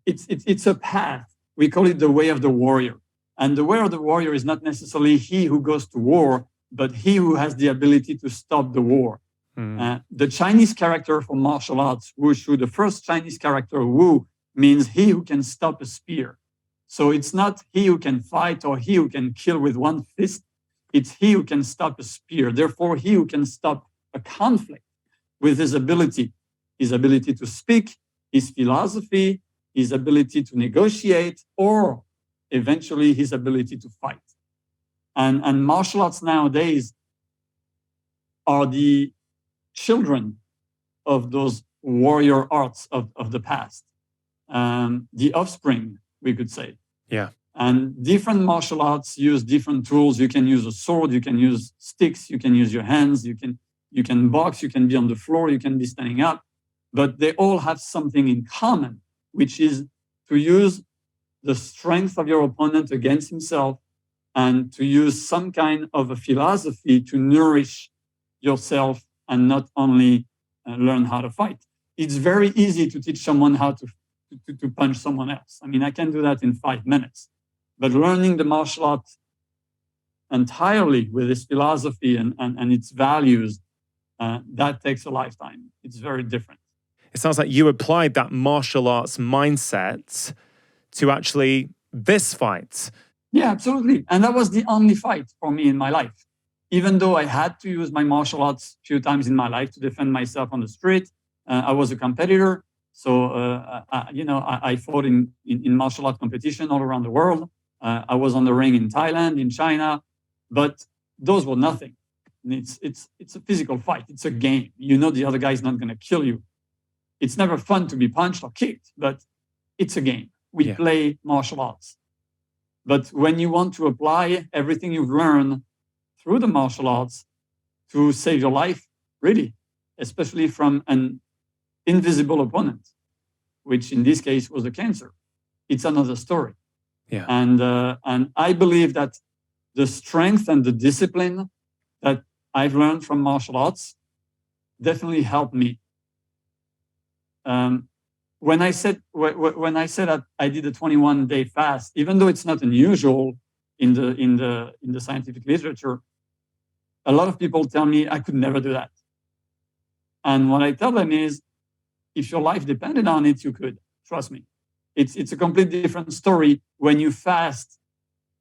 It's a path. We call it the way of the warrior. And the way of the warrior is not necessarily he who goes to war, but he who has the ability to stop the war. The Chinese character for martial arts, Wushu, the first Chinese character, Wu, means he who can stop a spear. So it's not he who can fight or he who can kill with one fist. It's he who can stop a spear. Therefore, he who can stop a conflict with his ability to speak, his philosophy, his ability to negotiate, or eventually his ability to fight. And martial arts nowadays are the children of those warrior arts of the past, the offspring, we could say. Yeah. And different martial arts use different tools. You can use a sword, you can use sticks, you can use your hands, you can box, you can be on the floor, you can be standing up, but they all have something in common, which is to use the strength of your opponent against himself and to use some kind of a philosophy to nourish yourself and not only learn how to fight. It's very easy to teach someone how to punch someone else. I mean, I can do that in 5 minutes. But learning the martial art entirely with its philosophy and its values, that takes a lifetime. It's very different. It sounds like you applied that martial arts mindset to actually this fight. Yeah, absolutely. And that was the only fight for me in my life. Even though I had to use my martial arts a few times in my life to defend myself on the street, I was a competitor. So, I fought in martial art competition all around the world. I was on the ring in Thailand, in China, but those were nothing. It's a physical fight. It's a game. You know the other guy is not going to kill you. It's never fun to be punched or kicked, but it's a game. We play martial arts. But when you want to apply everything you've learned through the martial arts to save your life, really, especially from an invisible opponent, which in this case was a cancer, it's another story. Yeah. And I believe that the strength and the discipline that I've learned from martial arts definitely helped me. When I said that I did a 21-day fast, even though it's not unusual in the scientific literature, a lot of people tell me I could never do that. And what I tell them is, if your life depended on it, you could. Trust me. It's a completely different story when you fast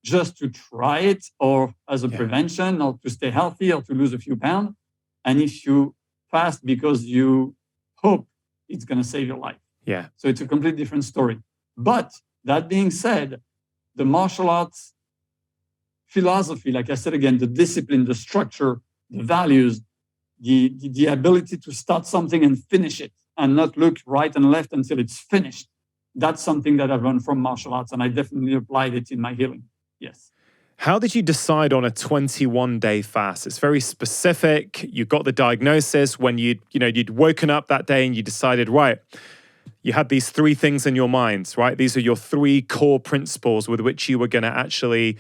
just to try it or as a prevention or to stay healthy or to lose a few pounds. And if you fast because you hope it's going to save your life. Yeah. So it's a completely different story. But that being said, the martial arts philosophy, like I said again, the discipline, the structure, the values, the ability to start something and finish it and not look right and left until it's finished. That's something that I've learned from martial arts, and I definitely applied it in my healing. Yes. How did you decide on a 21-day fast? It's very specific. You got the diagnosis when you'd woken up that day and you decided, right, you had these 3 things in your mind, right? These are your 3 core principles with which you were going to actually,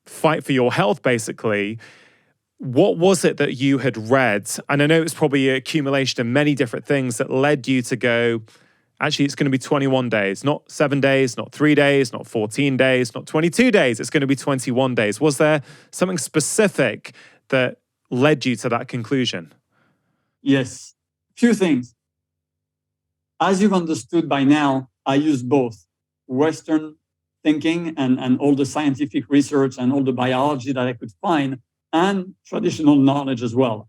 fight for your health, basically. What was it that you had read? And I know it's probably an accumulation of many different things that led you to go, actually, it's going to be 21 days, not 7 days, not 3 days, not 14 days, not 22 days. It's going to be 21 days. Was there something specific that led you to that conclusion? Yes. Few things. As you've understood by now, I use both Western thinking and all the scientific research and all the biology that I could find and traditional knowledge as well.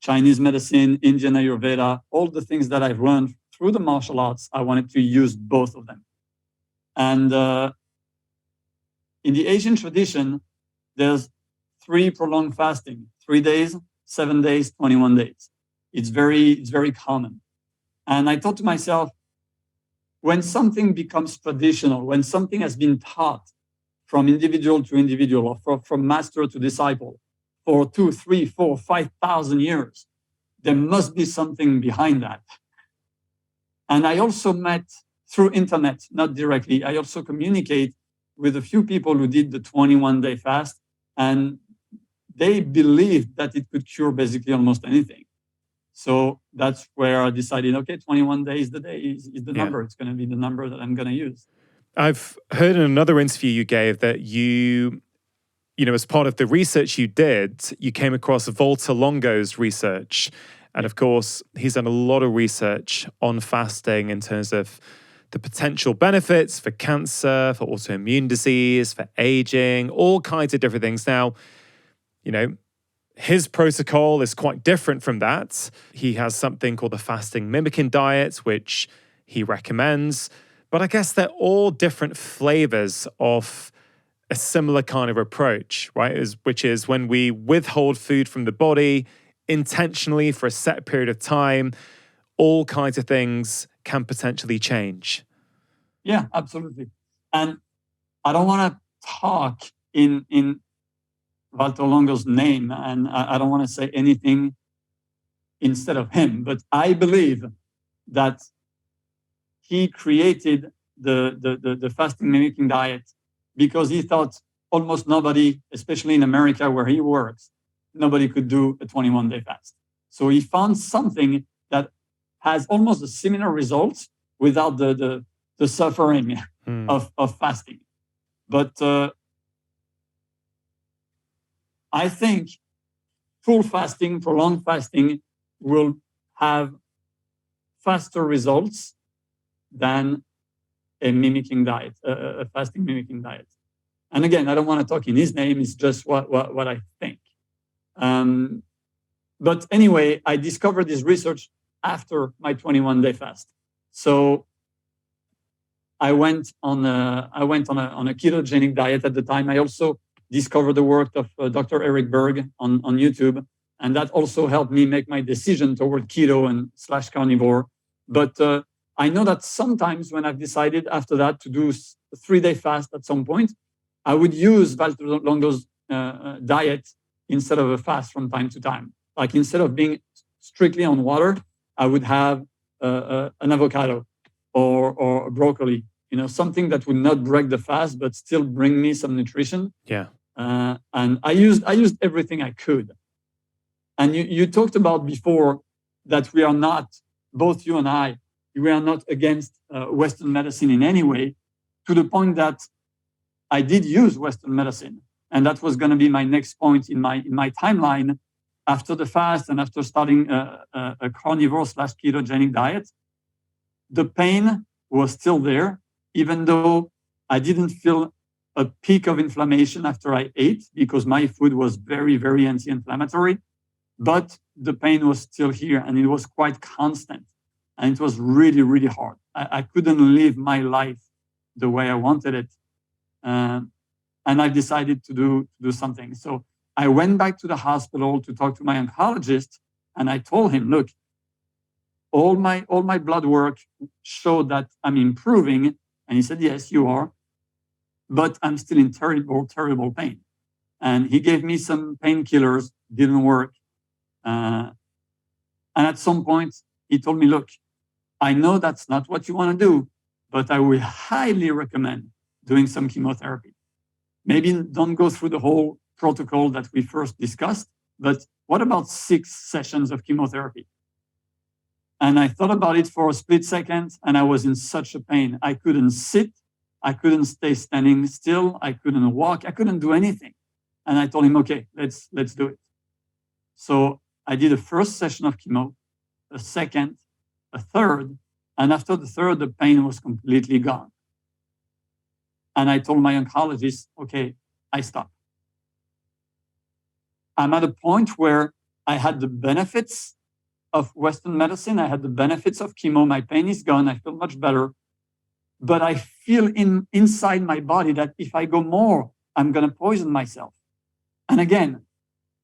Chinese medicine, Indian Ayurveda, all the things that I've learned through the martial arts, I wanted to use both of them. And in the Asian tradition, there's 3 prolonged fasting, 3 days, 7 days, 21 days. It's very common. And I thought to myself, when something becomes traditional, when something has been taught from individual to individual or from master to disciple for 2, 3, 4, 5,000 years, there must be something behind that. And I also met through internet, not directly. I also communicate with a few people who did the 21-day fast, and they believed that it could cure basically almost anything. So that's where I decided, okay, 21 days the day is the number. It's going to be the number that I'm going to use. I've heard in another interview you gave that you as part of the research you did, you came across Walter Longo's research. And of course, he's done a lot of research on fasting in terms of the potential benefits for cancer, for autoimmune disease, for aging, all kinds of different things. Now, his protocol is quite different from that. He has something called the fasting mimicking diet, which he recommends. But I guess they're all different flavors of a similar kind of approach, right? Which is when we withhold food from the body intentionally for a set period of time, all kinds of things can potentially change. Yeah, absolutely. And I don't want to talk in Walter Longo's name, and I don't want to say anything instead of him, but I believe that he created the fasting mimicking diet because he thought almost nobody, especially in America where he works, nobody could do a 21-day fast. So he found something that has almost a similar results without the suffering of fasting. But I think full fasting, prolonged fasting will have faster results than a mimicking diet, a fasting mimicking diet. And again, I don't want to talk in his name. It's just what I think. But anyway, I discovered this research after my 21-day fast. So I went on a ketogenic diet at the time. I also discovered the work of Dr. Eric Berg on YouTube, and that also helped me make my decision toward keto and / carnivore. But I know that sometimes when I've decided after that to do a 3-day fast at some point, I would use Walter Longo's diet instead of a fast from time to time. Like instead of being strictly on water, I would have an avocado or broccoli, something that would not break the fast, but still bring me some nutrition. Yeah. And I used everything I could. And you talked about before that we are not, both you and I, we are not against Western medicine in any way, to the point that I did use Western medicine. And that was going to be my next point in my timeline after the fast and after starting a carnivore / ketogenic diet. The pain was still there, even though I didn't feel a peak of inflammation after I ate, because my food was very, very anti-inflammatory. But the pain was still here, and it was quite constant. And it was really, really hard. I couldn't live my life the way I wanted it. And I decided to do something. So I went back to the hospital to talk to my oncologist, and I told him, look, all my blood work showed that I'm improving. And he said, yes, you are, but I'm still in terrible, terrible pain. And he gave me some painkillers, didn't work. And at some point, he told me, look, I know that's not what you want to do, but I will highly recommend doing some chemotherapy. Maybe don't go through the whole protocol that we first discussed, but what about 6 sessions of chemotherapy? And I thought about it for a split second, and I was in such a pain. I couldn't sit. I couldn't stay standing still. I couldn't walk. I couldn't do anything. And I told him, okay, let's do it. So I did a first session of chemo, a second, a third, and after the third, the pain was completely gone. And I told my oncologist, okay, I stop. I'm at a point where I had the benefits of Western medicine. I had the benefits of chemo. My pain is gone. I feel much better. But I feel inside my body that if I go more, I'm going to poison myself. And again,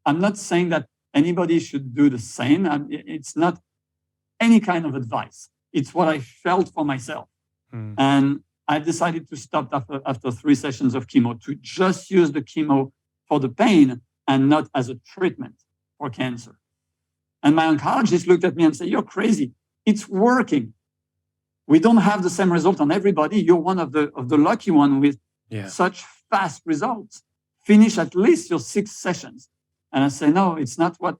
I'm not saying that anybody should do the same. It's not any kind of advice. It's what I felt for myself. And I decided to stop after 3 sessions of chemo, to just use the chemo for the pain and not as a treatment for cancer. And my oncologist looked at me and said, you're crazy. It's working. We don't have the same result on everybody. You're one of the lucky one with such fast results. Finish at least your 6 sessions. And I say, no, it's not what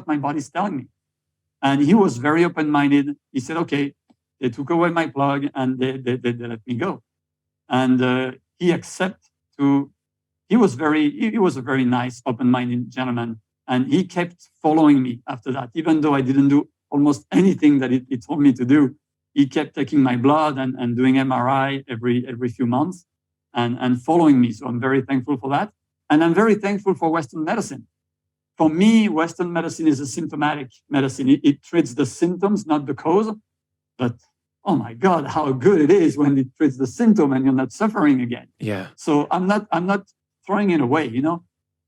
my body's telling me. And he was very open-minded. He said, okay, they took away my plug and they let me go. And he was a very nice, open-minded gentleman. And he kept following me after that, even though I didn't do almost anything that he told me to do. He kept taking my blood and doing MRI every few months and following me. So I'm very thankful for that. And I'm very thankful for Western medicine. For me, Western medicine is a symptomatic medicine. It treats the symptoms, not the cause. But oh my God, how good it is when it treats the symptom and you're not suffering again. Yeah. So I'm not throwing it away.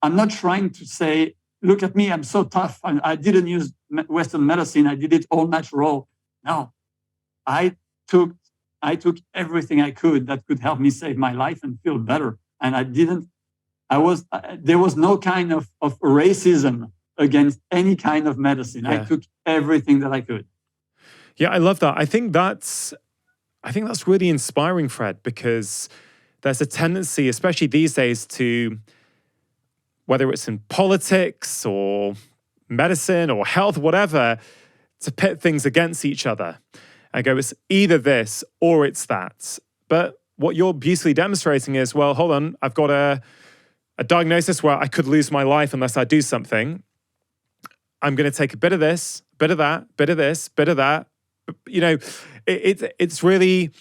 I'm not trying to say, look at me, I'm so tough. I didn't use Western medicine. I did it all natural. No, I took everything I could that could help me save my life and feel better. And there was no kind of racism against any kind of medicine. Yeah. I took everything that I could. Yeah, I love that. I think that's really inspiring, Fred, because there's a tendency, especially these days, to, whether it's in politics or medicine or health, whatever, to pit things against each other and go, it's either this or it's that. But what you're beautifully demonstrating is, well, hold on, I've got a diagnosis where I could lose my life unless I do something. I'm going to take a bit of this, bit of that, bit of this, bit of that. You know, it's really,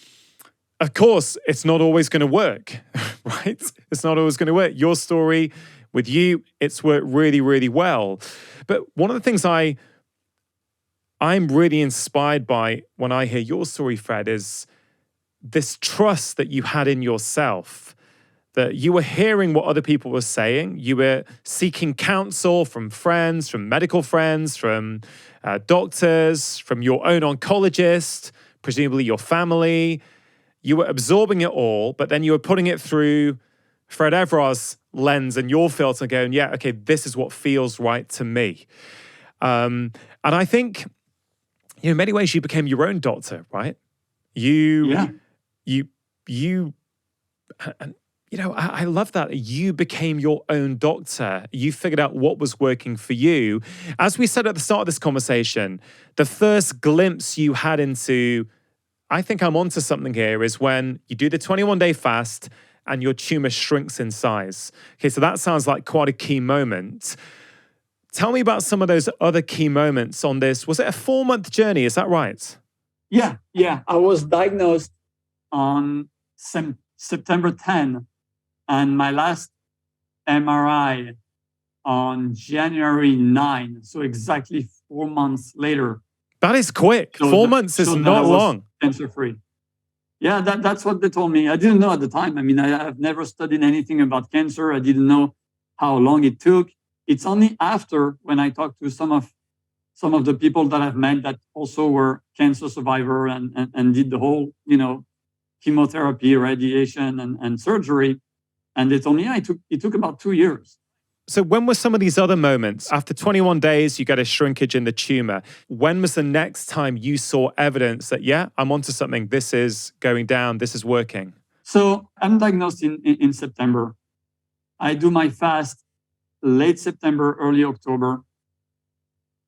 of course, it's not always going to work, right? It's not always going to work. Your story with you, it's worked really, really well. But one of the things I'm really inspired by when I hear your story, Fred, is this trust that you had in yourself, that you were hearing what other people were saying. You were seeking counsel from friends, from medical friends, from doctors, from your own oncologist, presumably your family. You were absorbing it all, but then you were putting it through Fred Evrard's lens and your filter, going, yeah, okay, this is what feels right to me. And I think, in many ways, you became your own doctor, right? I love that. You became your own doctor. You figured out what was working for you. As we said at the start of this conversation, the first glimpse you had into, I think I'm onto something here, is when you do the 21-day fast and your tumor shrinks in size. Okay, so that sounds like quite a key moment. Tell me about some of those other key moments on this. Was it a 4-month journey? Is that right? Yeah. I was diagnosed on September 10, and my last MRI on January 9. So exactly 4 months later. That is quick. So 4 months is not long. Cancer-free. Yeah, that's what they told me. I didn't know at the time. I mean, I've never studied anything about cancer. I didn't know how long it took. It's only after, when I talked to some of the people that I've met that also were cancer survivor and did the whole, chemotherapy, radiation, and surgery. And they told me, it took about 2 years. So when were some of these other moments? After 21 days, you get a shrinkage in the tumor. When was the next time you saw evidence that, yeah, I'm onto something, this is going down, this is working? So I'm diagnosed in September. I do my fast late September, early October.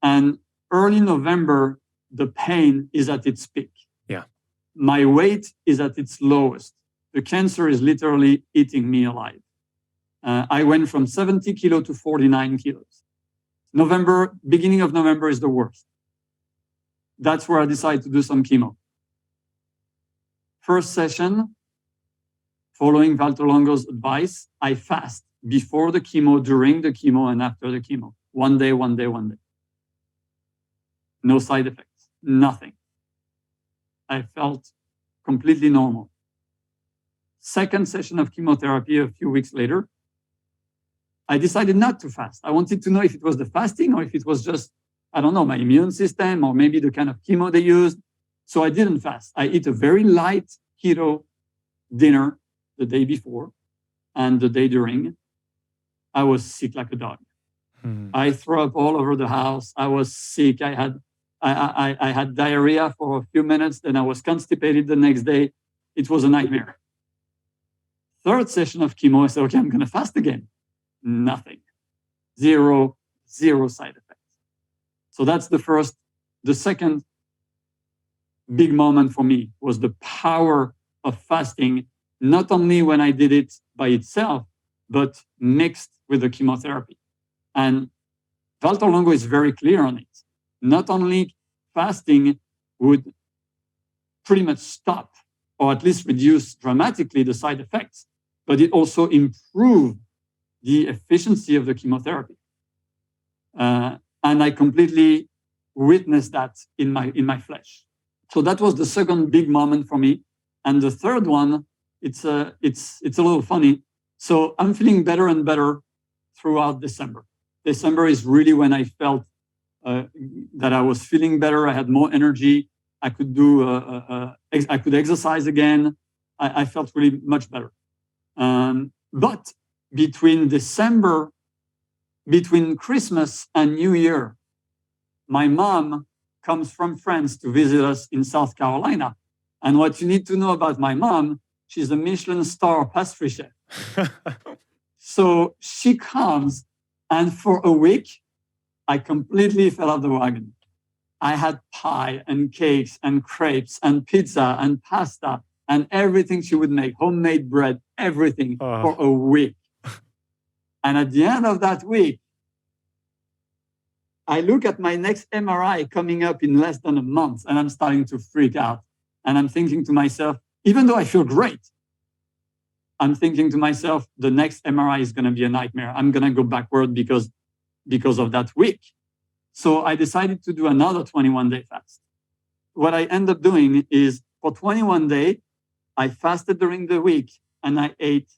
And early November, the pain is at its peak. Yeah. My weight is at its lowest. The cancer is literally eating me alive. I went from 70 kilo to 49 kilos. Beginning of November is the worst. That's where I decided to do some chemo. First session, following Valter Longo's advice, I fast before the chemo, during the chemo, and after the chemo. 1 day, 1 day, 1 day. No side effects, nothing. I felt completely normal. Second session of chemotherapy a few weeks later, I decided not to fast. I wanted to know if it was the fasting or if it was just, I don't know, my immune system or maybe the kind of chemo they used. So I didn't fast. I ate a very light keto dinner the day before and the day during. I was sick like a dog. I threw up all over the house. I was sick. I had diarrhea for a few minutes. Then I was constipated the next day. It was a nightmare. Third session of chemo, I said, okay, I'm going to fast again. Nothing. Zero side effects. So that's the first. The second big moment for me was the power of fasting, not only when I did it by itself, but mixed with the chemotherapy. And Valter Longo is very clear on it. Not only fasting would pretty much stop or at least reduce dramatically the side effects, but it also improved the efficiency of the chemotherapy. And I completely witnessed that in my flesh. So that was the second big moment for me. And the third one, it's a little funny. So I'm feeling better and better throughout December. December is really when I felt that I was feeling better. I had more energy. I could do. I could exercise again. I felt really much better. But between Christmas and New Year, my mom comes from France to visit us in South Carolina. And what you need to know about my mom She's a Michelin star pastry chef. So she comes, and for a week, I completely fell off the wagon. I had pie and cakes and crepes and pizza and pasta and everything she would make, homemade bread, everything for a week. And at the end of that week, I look at my next MRI coming up in less than a month, and I'm starting to freak out. And I'm thinking to myself, even though I feel great, I'm thinking to myself, the next MRI is going to be a nightmare. I'm going to go backward because of that week. So I decided to do another 21-day fast. What I end up doing is for 21 days, I fasted during the week and I ate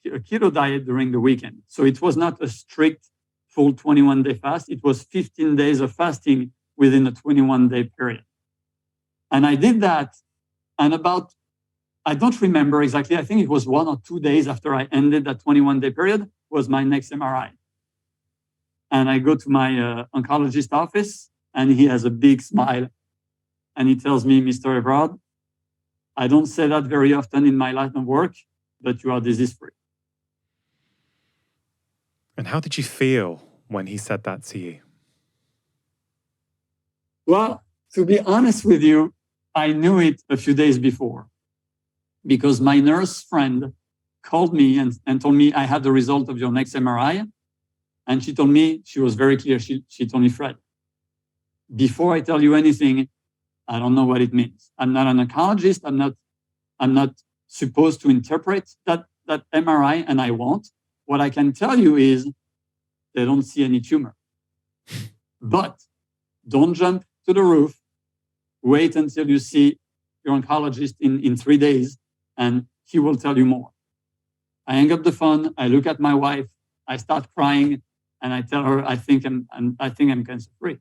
a keto diet during the weekend. So it was not a strict full 21-day fast. It was 15 days of fasting within a 21-day period. And I did that, and I don't remember exactly, I think it was 1 or 2 days after I ended that 21-day period was my next MRI. And I go to my oncologist office, and he has a big smile. And he tells me, Mr. Evrard, I don't say that very often in my line of work, but you are disease-free. And how did you feel when he said that to you? Well, to be honest with you, I knew it a few days before because my nurse friend called me and told me I had the result of your next MRI. And she told me, she was very clear. She told me, Fred, before I tell you anything, I don't know what it means. I'm not an oncologist. I'm not supposed to interpret that MRI, and I won't. What I can tell you is they don't see any tumor. But don't jump to the roof. Wait until you see your oncologist in 3 days, and he will tell you more. I hang up the phone. I look at my wife. I start crying, and I tell her I think I'm cancer free.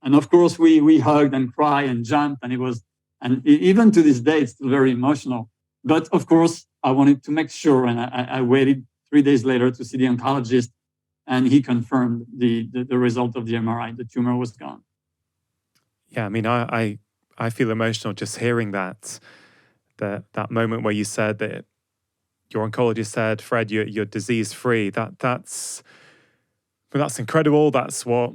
And of course, we hugged and cried and jumped, and even to this day, it's still very emotional. But of course, I wanted to make sure, and I waited 3 days later to see the oncologist, and he confirmed the result of the MRI. The tumor was gone. Yeah, I mean, I feel emotional just hearing that moment where you said that your oncologist said, Fred, you're disease-free. That's incredible. That's what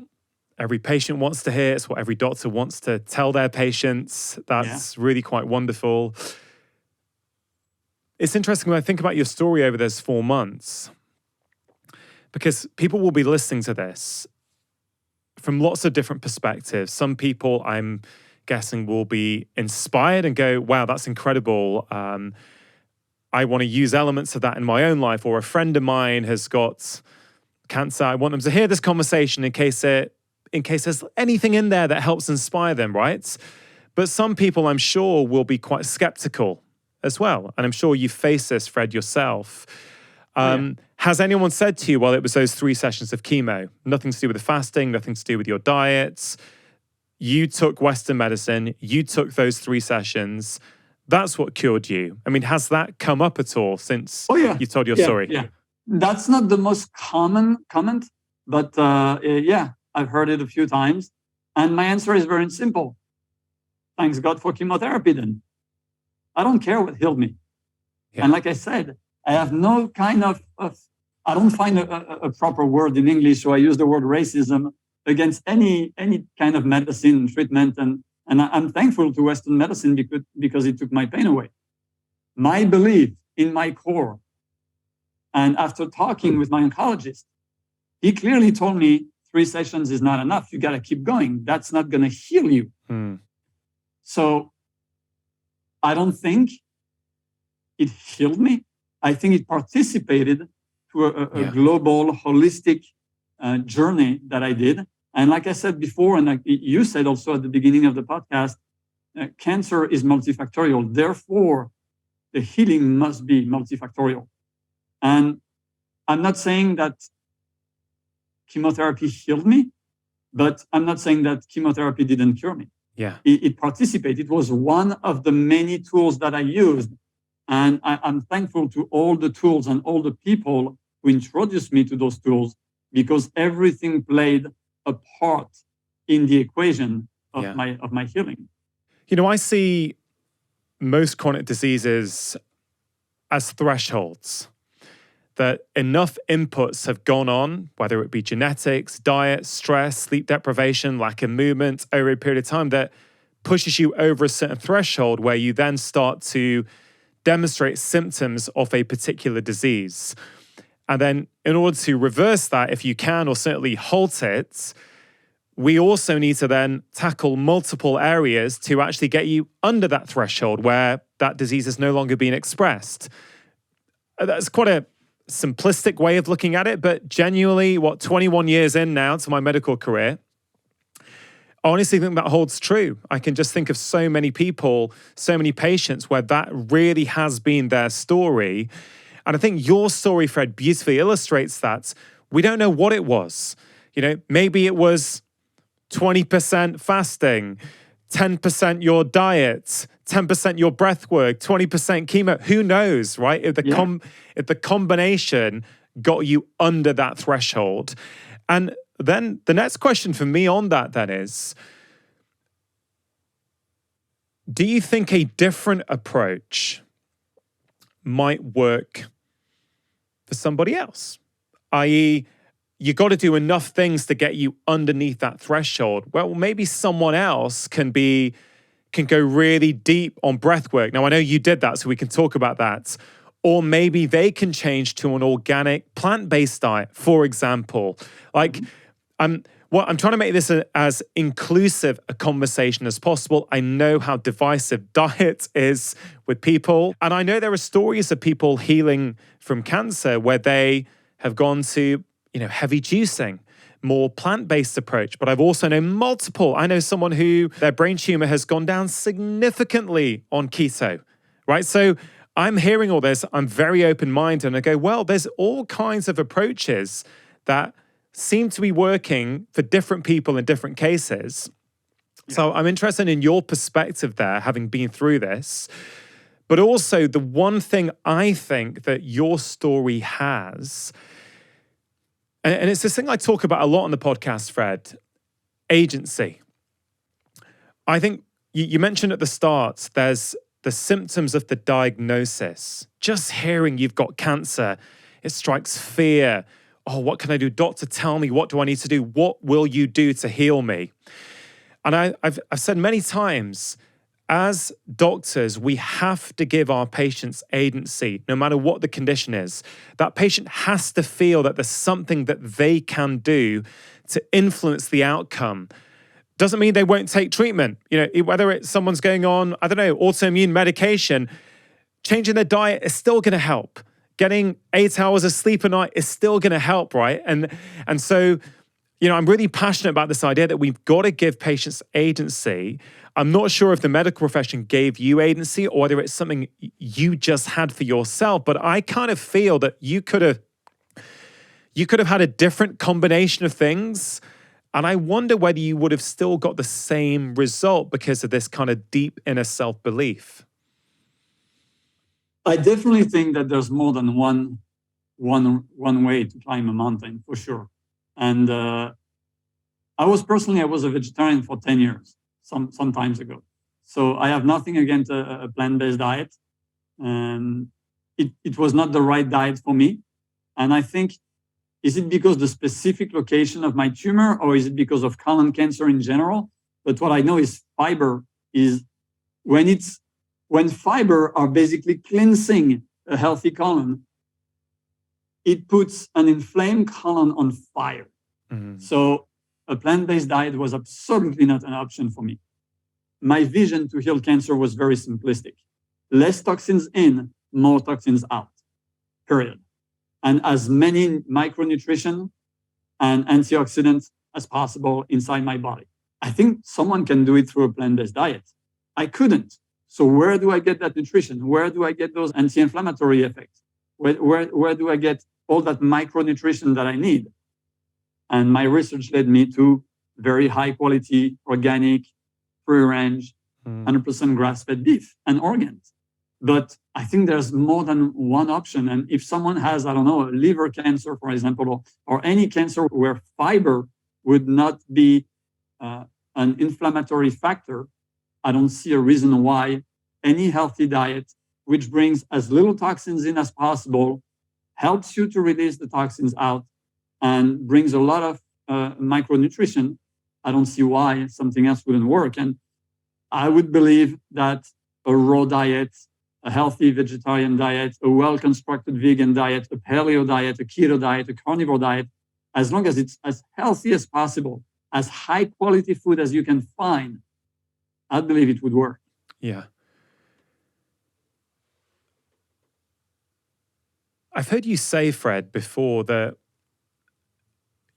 every patient wants to hear. It's what every doctor wants to tell their patients. That's really quite wonderful. It's interesting when I think about your story over those 4 months, because people will be listening to this from lots of different perspectives. Some people, I'm guessing, will be inspired and go, wow, that's incredible. I want to use elements of that in my own life. Or a friend of mine has got cancer. I want them to hear this conversation in case there's anything in there that helps inspire them, right? But some people, I'm sure, will be quite skeptical as well. And I'm sure you face this, Fred, yourself. Has anyone said to you, well, it was those 3 sessions of chemo, nothing to do with the fasting, nothing to do with your diets. You took Western medicine, you took those 3 sessions. That's what cured you. I mean, has that come up at all since you told your story? Yeah. That's not the most common comment, but I've heard it a few times. And my answer is very simple. Thanks God for chemotherapy then. I don't care what healed me. Yeah. And like I said, I have no kind of I don't find a proper word in English, so I use the word racism against any kind of medicine treatment. And I'm thankful to Western medicine because it took my pain away. My belief in my core, and after talking with my oncologist, he clearly told me 3 sessions is not enough. You got to keep going. That's not going to heal you. So I don't think it healed me. I think it participated to a global, holistic journey that I did. And like I said before, and like you said also at the beginning of the podcast, cancer is multifactorial. Therefore, the healing must be multifactorial. And I'm not saying that chemotherapy healed me, but I'm not saying that chemotherapy didn't cure me. Yeah, it participated. It was one of the many tools that I used. And I'm thankful to all the tools and all the people who introduced me to those tools, because everything played a part in the equation of my healing. You know, I see most chronic diseases as thresholds, that enough inputs have gone on, whether it be genetics, diet, stress, sleep deprivation, lack of movement over a period of time, that pushes you over a certain threshold where you then start to demonstrate symptoms of a particular disease. And then in order to reverse that, if you can, or certainly halt it, we also need to then tackle multiple areas to actually get you under that threshold where that disease is no longer being expressed. That's quite a simplistic way of looking at it, but genuinely, 21 years in now to my medical career, I honestly think that holds true. I can just think of so many people, so many patients where that really has been their story. And I think your story, Fred, beautifully illustrates that. We don't know what it was. Maybe it was 20% fasting, 10% your diet, 10% your breath work, 20% chemo. Who knows, right? If the combination got you under that threshold. And then the next question for me on that then is, do you think a different approach might work for somebody else? I.e., you got to do enough things to get you underneath that threshold. Well, maybe someone else can go really deep on breath work. Now, I know you did that, so we can talk about that. Or maybe they can change to an organic plant-based diet, for example. I'm trying to make this as inclusive a conversation as possible. I know how divisive diet is with people. And I know there are stories of people healing from cancer where they have gone to, heavy juicing, more plant-based approach. But I've also known multiple. I know someone who their brain tumor has gone down significantly on keto, right? So I'm hearing all this. I'm very open-minded. And I go, well, there's all kinds of approaches that seem to be working for different people in different cases. Yeah. So I'm interested in your perspective there, having been through this. But also the one thing I think that your story has, and it's this thing I talk about a lot on the podcast, Fred, agency. I think you mentioned at the start, there's the symptoms of the diagnosis. Just hearing you've got cancer, it strikes fear. Oh, what can I do? Doctor, tell me, what do I need to do? What will you do to heal me? And I've said many times, as doctors, we have to give our patients agency, no matter what the condition is. That patient has to feel that there's something that they can do to influence the outcome. Doesn't mean they won't take treatment. Whether it's someone's going on, autoimmune medication, changing their diet is still going to help. Getting 8 hours of sleep a night is still going to help, right? And so, I'm really passionate about this idea that we've got to give patients agency. I'm not sure if the medical profession gave you agency or whether it's something you just had for yourself, but I kind of feel that you could have had a different combination of things. And I wonder whether you would have still got the same result because of this kind of deep inner self-belief. I definitely think that there's more than one way to climb a mountain, for sure. And I was a vegetarian for 10 years, some times ago. So I have nothing against a plant-based diet. And it was not the right diet for me. And I think, is it because the specific location of my tumor, or is it because of colon cancer in general? But what I know is fiber is when fiber are basically cleansing a healthy colon, it puts an inflamed colon on fire. Mm-hmm. So a plant-based diet was absolutely not an option for me. My vision to heal cancer was very simplistic. Less toxins in, more toxins out, period. And as many micronutrition and antioxidants as possible inside my body. I think someone can do it through a plant-based diet. I couldn't. So where do I get that nutrition? Where do I get those anti-inflammatory effects? Where do I get all that micronutrition that I need? And my research led me to very high quality, organic, free range, 100% grass-fed beef and organs. But I think there's more than one option. And if someone has, liver cancer, for example, or any cancer where fiber would not be an inflammatory factor, I don't see a reason why any healthy diet, which brings as little toxins in as possible, helps you to release the toxins out, and brings a lot of micronutrition, I don't see why something else wouldn't work. And I would believe that a raw diet, a healthy vegetarian diet, a well-constructed vegan diet, a paleo diet, a keto diet, a carnivore diet, as long as it's as healthy as possible, as high quality food as you can find, I believe it would work. Yeah. I've heard you say, Fred, before that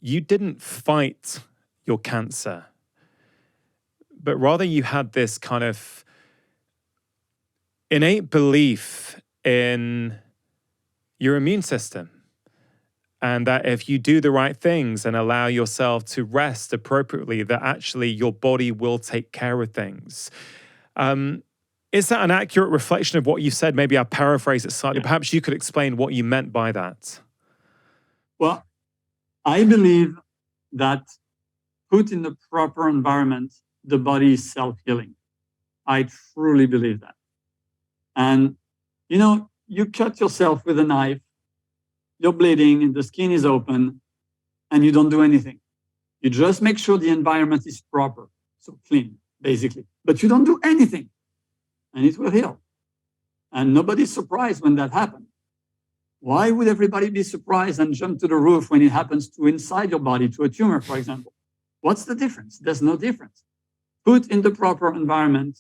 you didn't fight your cancer, but rather you had this kind of innate belief in your immune system, and that if you do the right things and allow yourself to rest appropriately, that actually your body will take care of things. Is that an accurate reflection of what you said? Maybe I'll paraphrase it slightly. Yeah. Perhaps you could explain what you meant by that. Well, I believe that put in the proper environment, the body is self-healing. I truly believe that. And, you cut yourself with a knife, you're bleeding, and the skin is open, and you don't do anything. You just make sure the environment is proper, so clean, basically. But you don't do anything, and it will heal. And nobody's surprised when that happens. Why would everybody be surprised and jump to the roof when it happens to inside your body, to a tumor, for example? What's the difference? There's no difference. Put in the proper environment,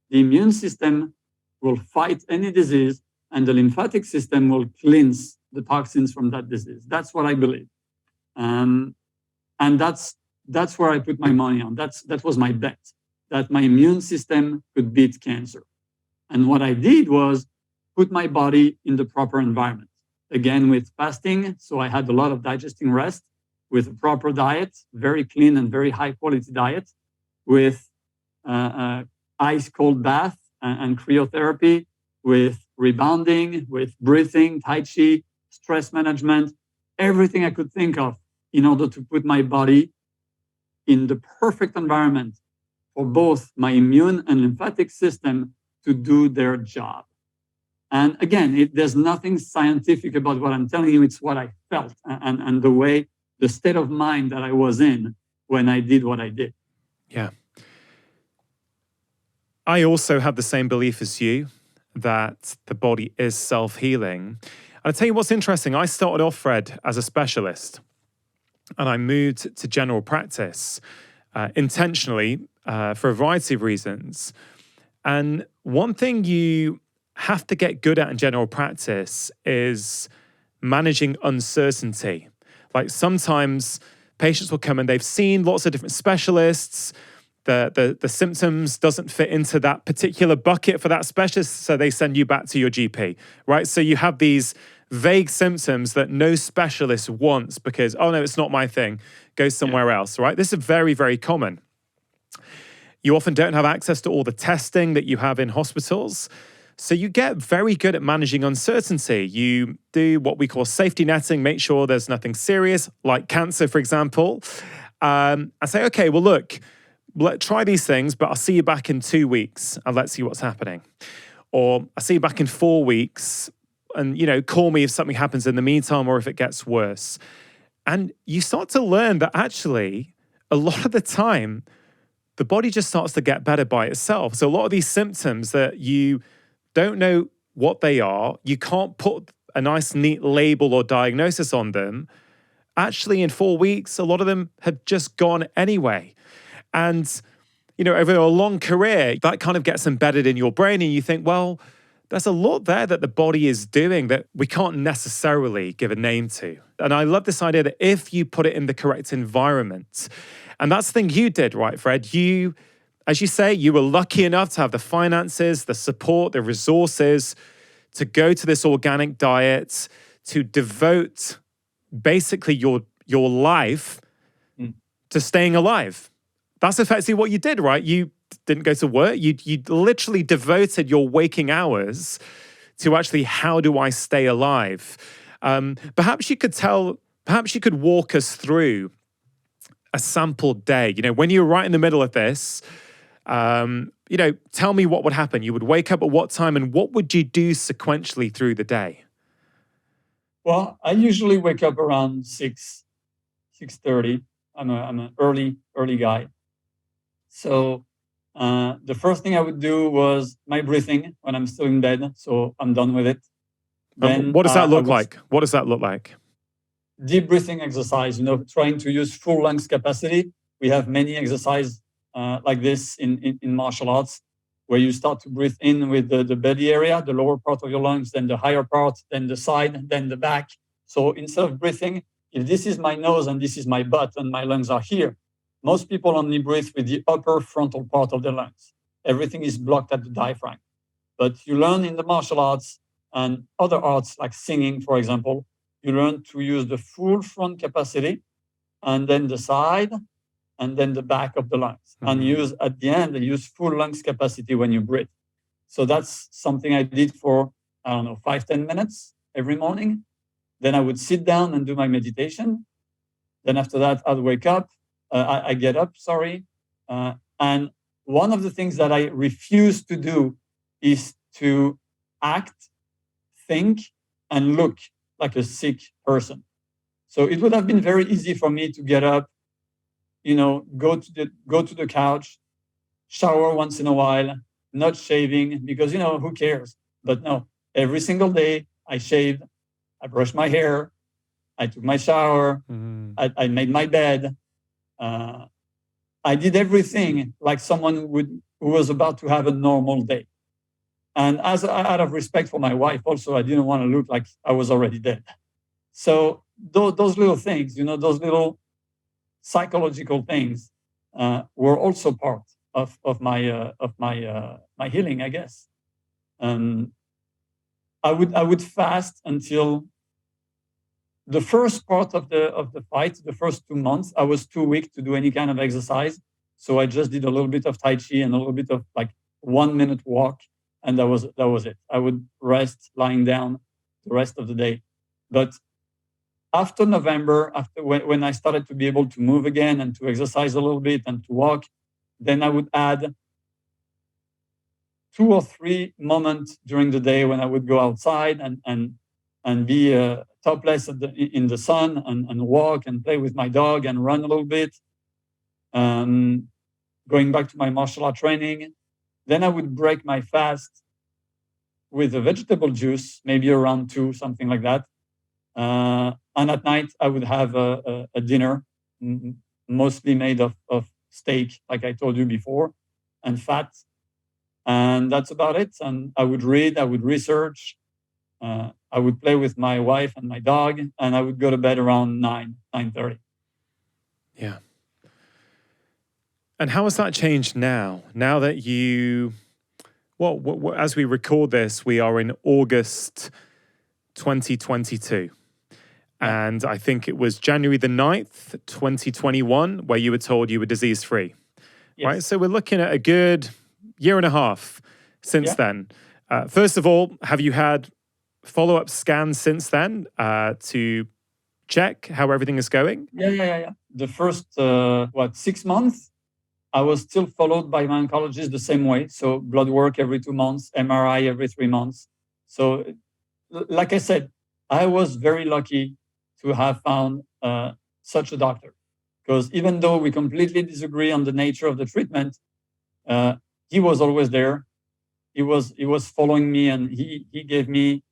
the immune system will fight any disease, and the lymphatic system will cleanse the toxins from that disease. That's what I believe. And that's where I put my money on. That was my bet, that my immune system could beat cancer. And what I did was put my body in the proper environment. Again, with fasting, so I had a lot of digesting rest, with a proper diet, very clean and very high quality diet, with ice cold bath and cryotherapy, with rebounding, with breathing, Tai Chi, stress management, everything I could think of in order to put my body in the perfect environment for both my immune and lymphatic system to do their job. And again, there's nothing scientific about what I'm telling you. It's what I felt and the state of mind that I was in when I did what I did. Yeah. I also have the same belief as you, that the body is self-healing. And I'll tell you what's interesting. I started off, Fred, as a specialist, and I moved to general practice intentionally for a variety of reasons. And one thing you have to get good at in general practice is managing uncertainty. Like sometimes patients will come and they've seen lots of different specialists. The symptoms doesn't fit into that particular bucket for that specialist, so they send you back to your GP, right? So you have these vague symptoms that no specialist wants because, oh no, it's not my thing, go somewhere else, right? This is very, very common. You often don't have access to all the testing that you have in hospitals. So you get very good at managing uncertainty. You do what we call safety netting, make sure there's nothing serious, like cancer, for example. And say, okay, well, look, let's try these things, but I'll see you back in 2 weeks and let's see what's happening. Or I'll see you back in 4 weeks and, call me if something happens in the meantime or if it gets worse. And you start to learn that actually, a lot of the time, the body just starts to get better by itself. So a lot of these symptoms that you don't know what they are, you can't put a nice, neat label or diagnosis on them. Actually, in 4 weeks, a lot of them have just gone anyway. And, over a long career, that kind of gets embedded in your brain and you think, well, there's a lot there that the body is doing that we can't necessarily give a name to. And I love this idea that if you put it in the correct environment, and that's the thing you did, right, Fred? You, as you say, you were lucky enough to have the finances, the support, the resources to go to this organic diet, to devote basically your life to staying alive. That's effectively what you did, right? You didn't go to work. You literally devoted your waking hours to actually, how do I stay alive? Perhaps you could walk us through a sample day. When you were right in the middle of this, tell me what would happen. You would wake up at what time and what would you do sequentially through the day? Well, I usually wake up around 6:30. I'm an early guy. So the first thing I would do was my breathing when I'm still in bed. So I'm done with it. Then what does that look like? What does that look like? Deep breathing exercise, trying to use full lungs capacity. We have many exercises like this in martial arts, where you start to breathe in with the belly area, the lower part of your lungs, then the higher part, then the side, then the back. So instead of breathing, if this is my nose and this is my butt and my lungs are here, most people only breathe with the upper frontal part of the lungs. Everything is blocked at the diaphragm. But you learn in the martial arts and other arts like singing, for example, you learn to use the full front capacity and then the side and then the back of the lungs. Mm-hmm. And use at the end, use full lungs capacity when you breathe. So that's something I did for, 5-10 minutes every morning. Then I would sit down and do my meditation. Then after that, I'd wake up. I get up, and one of the things that I refuse to do is to act, think, and look like a sick person. So it would have been very easy for me to get up, go to the couch, shower once in a while, not shaving because, who cares? But no, every single day I shaved, I brushed my hair, I took my shower, I made my bed. I did everything like someone who was about to have a normal day. And out of respect for my wife, also, I didn't want to look like I was already dead. So those little things, those little psychological things were also part of my healing, I guess. I would fast until the first part of the fight. The first 2 months, I was too weak to do any kind of exercise, so I just did a little bit of Tai Chi and a little bit of 1 minute walk, and that was it. I would rest lying down the rest of the day. But after November, when I started to be able to move again and to exercise a little bit and to walk, then I would add 2 or 3 moments during the day when I would go outside and be topless in the sun and walk and play with my dog and run a little bit. Going back to my martial art training, then I would break my fast with a vegetable juice, maybe around 2, something like that. And at night, I would have a dinner, mostly made of steak, like I told you before, and fat. And that's about it. And I would read, I would research, I would play with my wife and my dog, and I would go to bed around 9:30. Yeah. And how has that changed now? Now that as we record this, we are in August 2022. And I think it was January the 9th, 2021, where you were told you were disease-free, right? So we're looking at a good year and a half since then. First of all, have you had follow-up scans since then to check how everything is going? Yeah. The first, 6 months, I was still followed by my oncologist the same way. So blood work every 2 months, MRI every 3 months. So like I said, I was very lucky to have found such a doctor, because even though we completely disagree on the nature of the treatment, he was always there. He was following me, and he gave me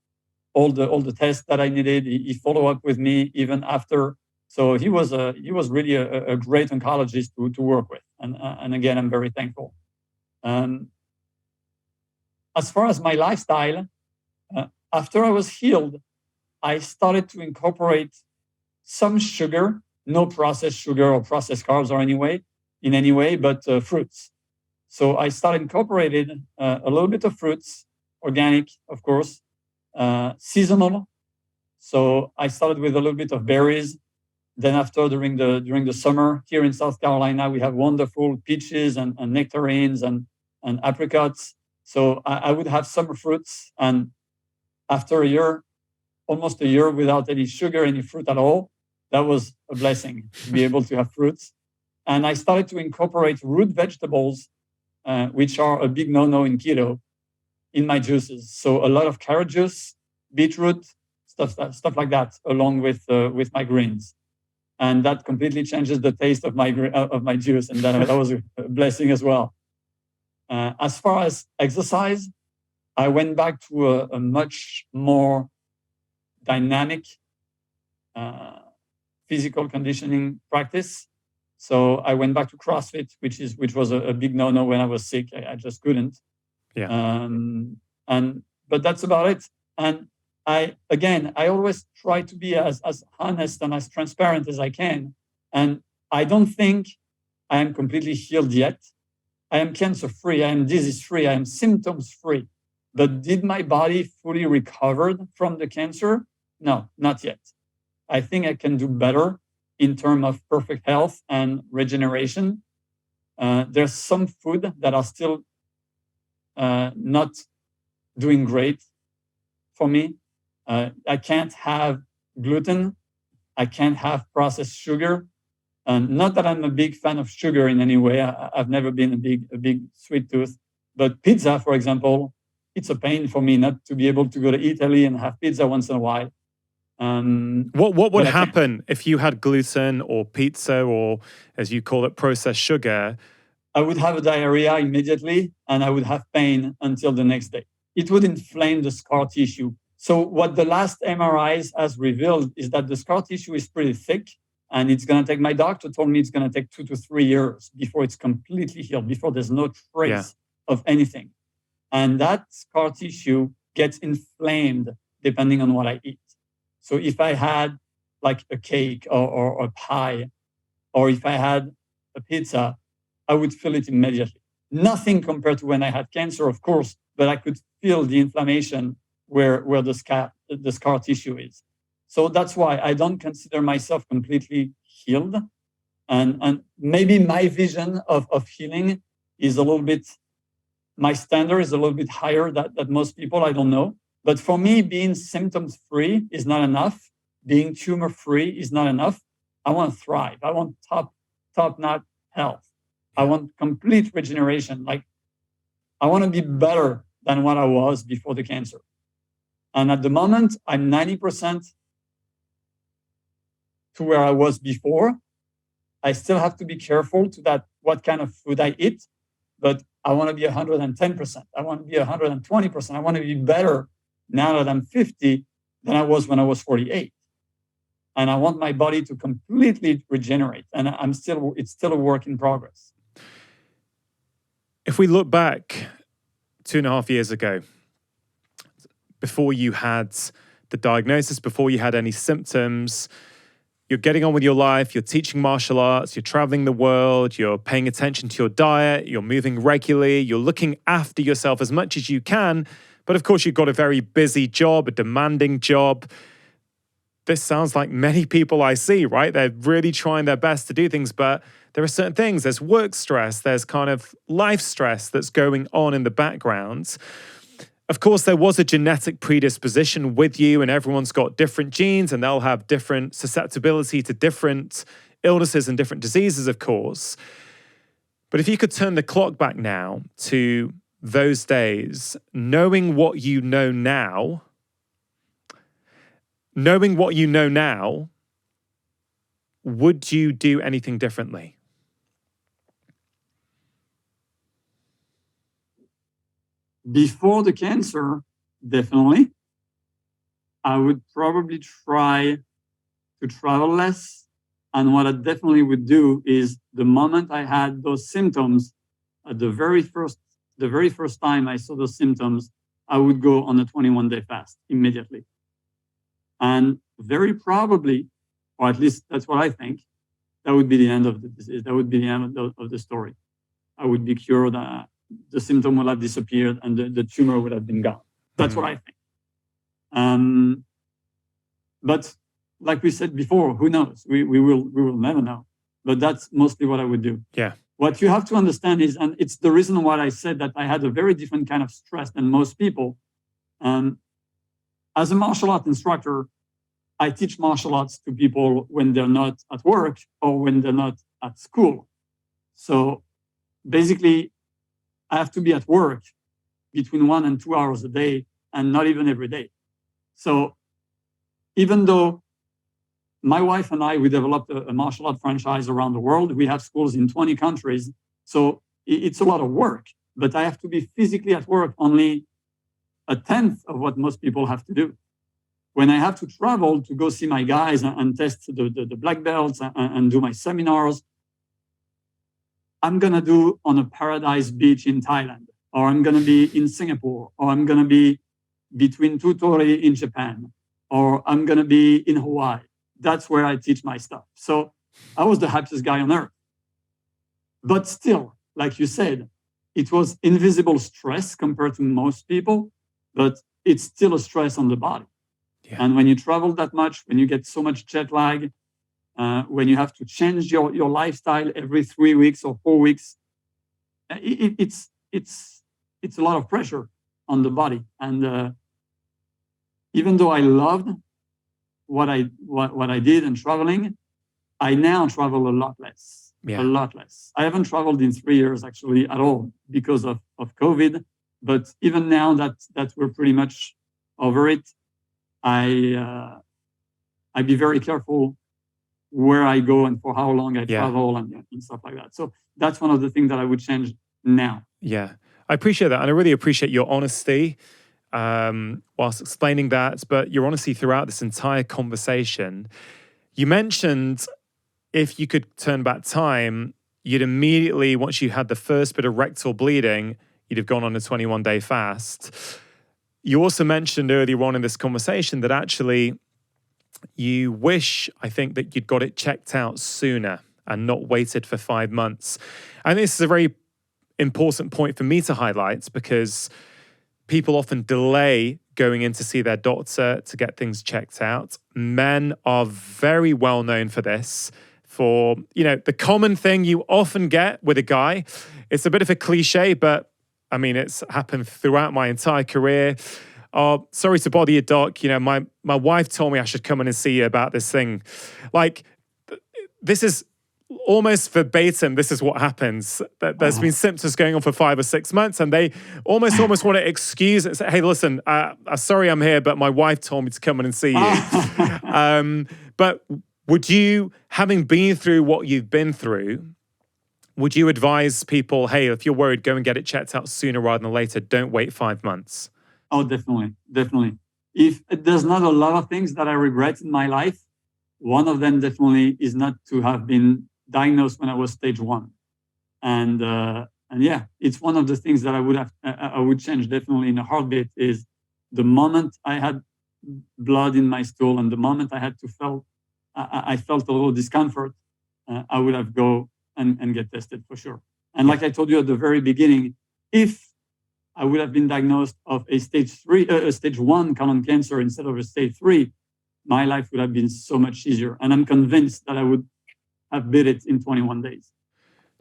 all the tests that I needed. He followed up with me even after. So he was really a great oncologist to work with, and again, I'm very thankful. As far as my lifestyle, after I was healed, I started to incorporate some sugar, no processed sugar or processed carbs in any way, but fruits. So I started incorporating a little bit of fruits, organic, of course, seasonal. So I started with a little bit of berries. Then after, during the summer here in South Carolina, we have wonderful peaches and nectarines and apricots. So I would have summer fruits, and after almost a year without any sugar, any fruit at all, that was a blessing to be able to have fruits. And I started to incorporate root vegetables which are a big no-no in keto, in my juices. So a lot of carrot juice, beetroot, stuff like that, along with my greens. And that completely changes the taste of my juice, and that was a blessing as well. As far as exercise, I went back to a much more dynamic physical conditioning practice. So I went back to CrossFit, which was a big no-no when I was sick. I just couldn't. Yeah. But that's about it. And I always try to be as honest and as transparent as I can. And I don't think I am completely healed yet. I am cancer-free. I am disease-free. I am symptoms-free. But did my body fully recover from the cancer? No, not yet. I think I can do better in terms of perfect health and regeneration. There's some food that are still not doing great for me. I can't have gluten. I can't have processed sugar. Not that I'm a big fan of sugar in any way. I've never been a big sweet tooth. But pizza, for example, it's a pain for me not to be able to go to Italy and have pizza once in a while. What would happen if you had gluten or pizza or, as you call it, processed sugar? I would have a diarrhea immediately, and I would have pain until the next day. It would inflame the scar tissue. So what the last MRIs has revealed is that the scar tissue is pretty thick, and it's going to take, my doctor told me it's going to take 2 to 3 years before it's completely healed, before there's no trace of anything. And that scar tissue gets inflamed depending on what I eat. So if I had like a cake or a pie, or if I had a pizza, I would feel it immediately. Nothing compared to when I had cancer, of course, but I could feel the inflammation where the scar tissue is. So that's why I don't consider myself completely healed. And maybe my vision of healing is a little bit, my standard is a little bit higher than most people, I don't know. But for me, being symptoms-free is not enough. Being tumor-free is not enough. I want to thrive. I want top-notch health. I want complete regeneration. Like, I want to be better than what I was before the cancer. And at the moment, I'm 90% to where I was before. I still have to be careful to that what kind of food I eat, but I want to be 110%. I want to be 120%. I want to be better now that I'm 50 than I was when I was 48. And I want my body to completely regenerate. And it's still a work in progress. If we look back 2.5 years ago, before you had the diagnosis, before you had any symptoms, you're getting on with your life, you're teaching martial arts, you're traveling the world, you're paying attention to your diet, you're moving regularly, you're looking after yourself as much as you can. But of course, you've got a very busy job, a demanding job. This sounds like many people I see, right? They're really trying their best to do things, but there are certain things. There's work stress, there's kind of life stress that's going on in the background. Of course, there was a genetic predisposition with you, and everyone's got different genes, and they'll have different susceptibility to different illnesses and different diseases, of course. But if you could turn the clock back now to those days, knowing what you know now, would you do anything differently? Before the cancer, definitely. I would probably try to travel less. And what I definitely would do is the moment I had those symptoms, at the very first time I saw those symptoms, I would go on a 21-day fast immediately. And very probably, or at least that's what I think, that would be the end of the disease. That would be the end of the story. I would be cured. The symptom will have disappeared and the tumor would have been gone. That's what I think. But like we said before, who knows? We will never know. But that's mostly what I would do. Yeah. What you have to understand is, and it's the reason why I said that I had a very different kind of stress than most people. As a martial art instructor, I teach martial arts to people when they're not at work or when they're not at school. So basically, I have to be at work between 1 and 2 hours a day, and not even every day. So even though my wife and I, we developed a martial art franchise around the world, we have schools in 20 countries. So it's a lot of work, but I have to be physically at work only a tenth of what most people have to do. When I have to travel to go see my guys and test the black belts and do my seminars, I'm going to do on a paradise beach in Thailand, or I'm going to be in Singapore, or I'm going to be between two tori in Japan, or I'm going to be in Hawaii. That's where I teach my stuff. So I was the happiest guy on earth. But still, like you said, it was invisible stress compared to most people, but it's still a stress on the body. Yeah. And when you travel that much, when you get so much jet lag, when you have to change your lifestyle every 3 weeks or 4 weeks, it's a lot of pressure on the body. And even though I loved what I did and traveling, I now travel a lot less. Yeah. A lot less. I haven't traveled in 3 years actually at all because of COVID. But even now that we're pretty much over it, I be very careful where I go and for how long I travel and stuff like that. So that's one of the things that I would change now. Yeah, I appreciate that. And I really appreciate your honesty whilst explaining that, but your honesty throughout this entire conversation. You mentioned if you could turn back time, you'd immediately, once you had the first bit of rectal bleeding, you'd have gone on a 21-day fast. You also mentioned earlier on in this conversation that actually you wish, I think, that you'd got it checked out sooner and not waited for 5 months. And this is a very important point for me to highlight because people often delay going in to see their doctor to get things checked out. Men are very well known for this. For, the common thing you often get with a guy, it's a bit of a cliche, but I mean, it's happened throughout my entire career. Oh, sorry to bother you, doc. My wife told me I should come in and see you about this thing. Like, this is almost verbatim. This is what happens. There's been symptoms going on for 5 or 6 months, and they almost want to excuse it and say, hey, listen, sorry I'm here, but my wife told me to come in and see you. But would you, having been through what you've been through, would you advise people, hey, if you're worried, go and get it checked out sooner rather than later. Don't wait 5 months. Oh, definitely. Definitely. If there's not a lot of things that I regret in my life, one of them definitely is not to have been diagnosed when I was stage 1. And yeah, it's one of the things that I would change definitely in a heartbeat is the moment I had blood in my stool and the moment I felt a little discomfort, I would have go and get tested for sure. And like I told you at the very beginning, if I would have been diagnosed of a stage 1 colon cancer instead of a stage 3, my life would have been so much easier. And I'm convinced that I would have beat it in 21 days.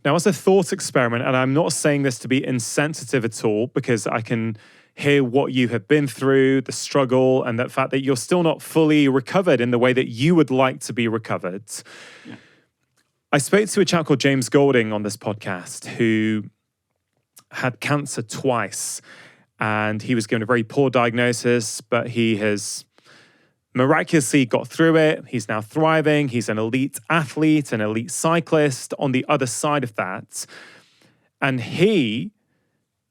Now, as a thought experiment, and I'm not saying this to be insensitive at all, because I can hear what you have been through, the struggle, and the fact that you're still not fully recovered in the way that you would like to be recovered. Yeah. I spoke to a chap called James Golding on this podcast who had cancer twice, and he was given a very poor diagnosis, but he has miraculously got through it. He's now thriving. He's an elite athlete, an elite cyclist on the other side of that. And he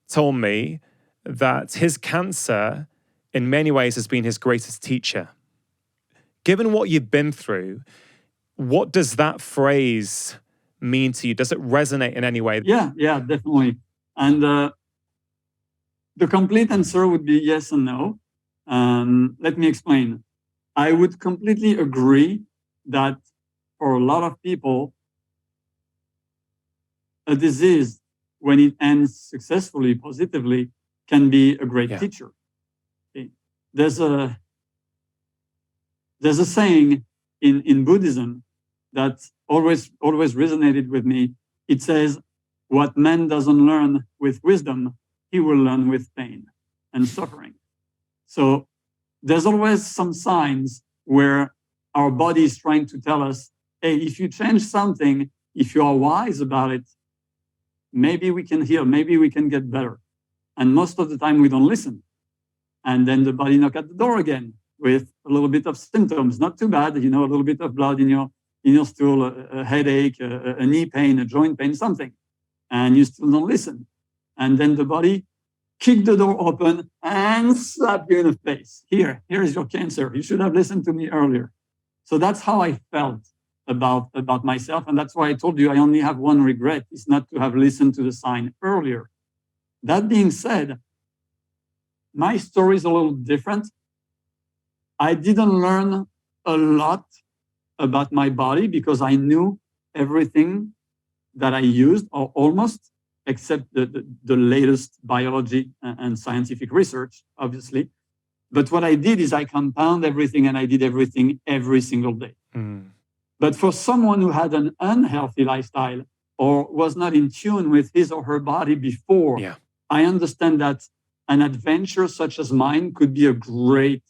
told me that his cancer in many ways has been his greatest teacher. Given what you've been through, what does that phrase mean to you? Does it resonate in any way? Yeah, definitely. And the complete answer would be yes and no. Let me explain. I would completely agree that for a lot of people, a disease, when it ends successfully, positively, can be a great teacher. Okay. There's a saying in Buddhism that always resonated with me. It says, what man doesn't learn with wisdom, he will learn with pain and suffering. So there's always some signs where our body is trying to tell us, hey, if you change something, if you are wise about it, maybe we can heal, maybe we can get better. And most of the time we don't listen. And then the body knock at the door again with a little bit of symptoms, not too bad, a little bit of blood in your stool, a headache, a knee pain, a joint pain, something. And you still don't listen. And then the body kick the door open and slap you in the face. Here is your cancer. You should have listened to me earlier. So that's how I felt about myself. And that's why I told you I only have one regret, is not to have listened to the sign earlier. That being said, my story is a little different. I didn't learn a lot about my body because I knew everything that I used, or almost, except the latest biology and scientific research, obviously. But what I did is I compound everything, and I did everything every single day. But for someone who had an unhealthy lifestyle or was not in tune with his or her body before, I understand that an adventure such as mine could be a great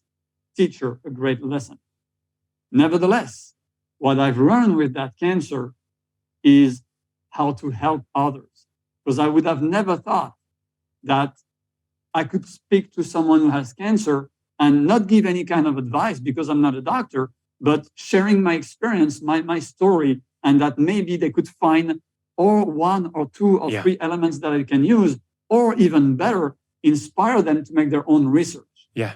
teacher, a great lesson. Nevertheless, what I've learned with that cancer is how to help others. Because I would have never thought that I could speak to someone who has cancer and not give any kind of advice because I'm not a doctor, but sharing my experience, my story, and that maybe they could find or one or two or three elements that I can use, or even better, inspire them to make their own research.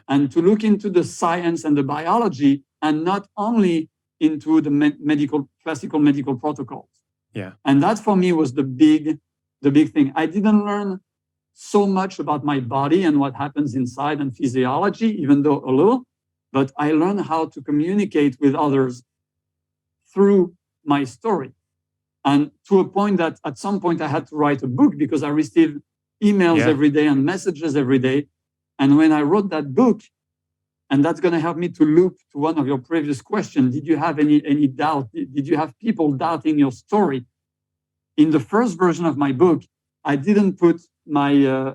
And to look into the science and the biology, and not only into the classical medical protocols. And that for me was the big thing. I didn't learn so much about my body and what happens inside and physiology, even though a little, but I learned how to communicate with others through my story. And to a point that at some point I had to write a book because I received emails every day and messages every day. And when I wrote that book, and that's going to help me to loop to one of your previous questions, did you have any doubt? Did you have people doubting your story? In the first version of my book, I didn't put my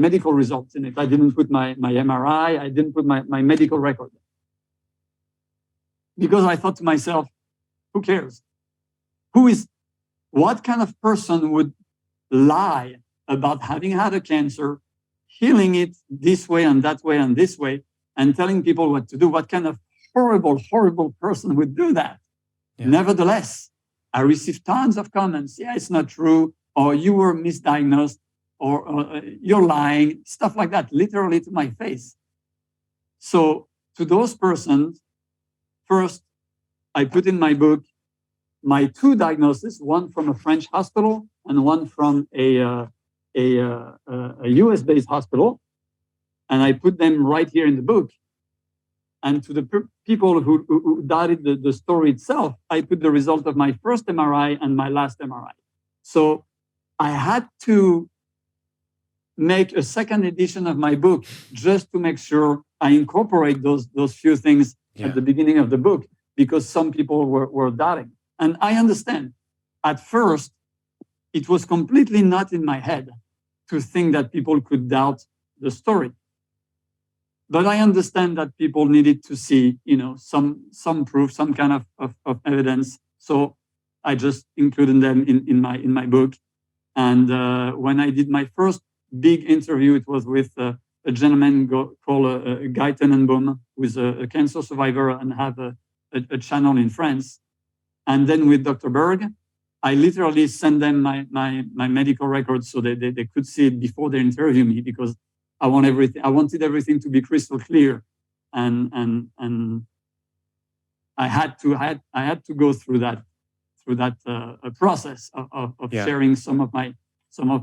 medical results in it. I didn't put my MRI. I didn't put my medical record. Because I thought to myself, who cares? What kind of person would lie about having had a cancer, healing it this way and that way and this way, and telling people what to do? What kind of horrible, horrible person would do that? Nevertheless, I received tons of comments. Yeah, it's not true. Or you were misdiagnosed, or you're lying, stuff like that, literally to my face. So to those persons, first, I put in my book my two diagnoses, one from a French hospital and one from a US-based hospital. And I put them right here in the book. And to the people who doubted the story itself, I put the result of my first MRI and my last MRI. So I had to make a second edition of my book just to make sure I incorporate those few things at the beginning of the book, because some people were doubting. And I understand. At first, it was completely not in my head to think that people could doubt the story. But I understand that people needed to see, some proof, some kind of evidence. So I just included them in my book. And when I did my first big interview, it was with a gentleman called Guy Tenenbaum, who is a cancer survivor and have a channel in France. And then with Dr. Berg, I literally sent them my medical records so they could see it before they interview me, because I wanted everything to be crystal clear, and I had to go through that process of sharing some of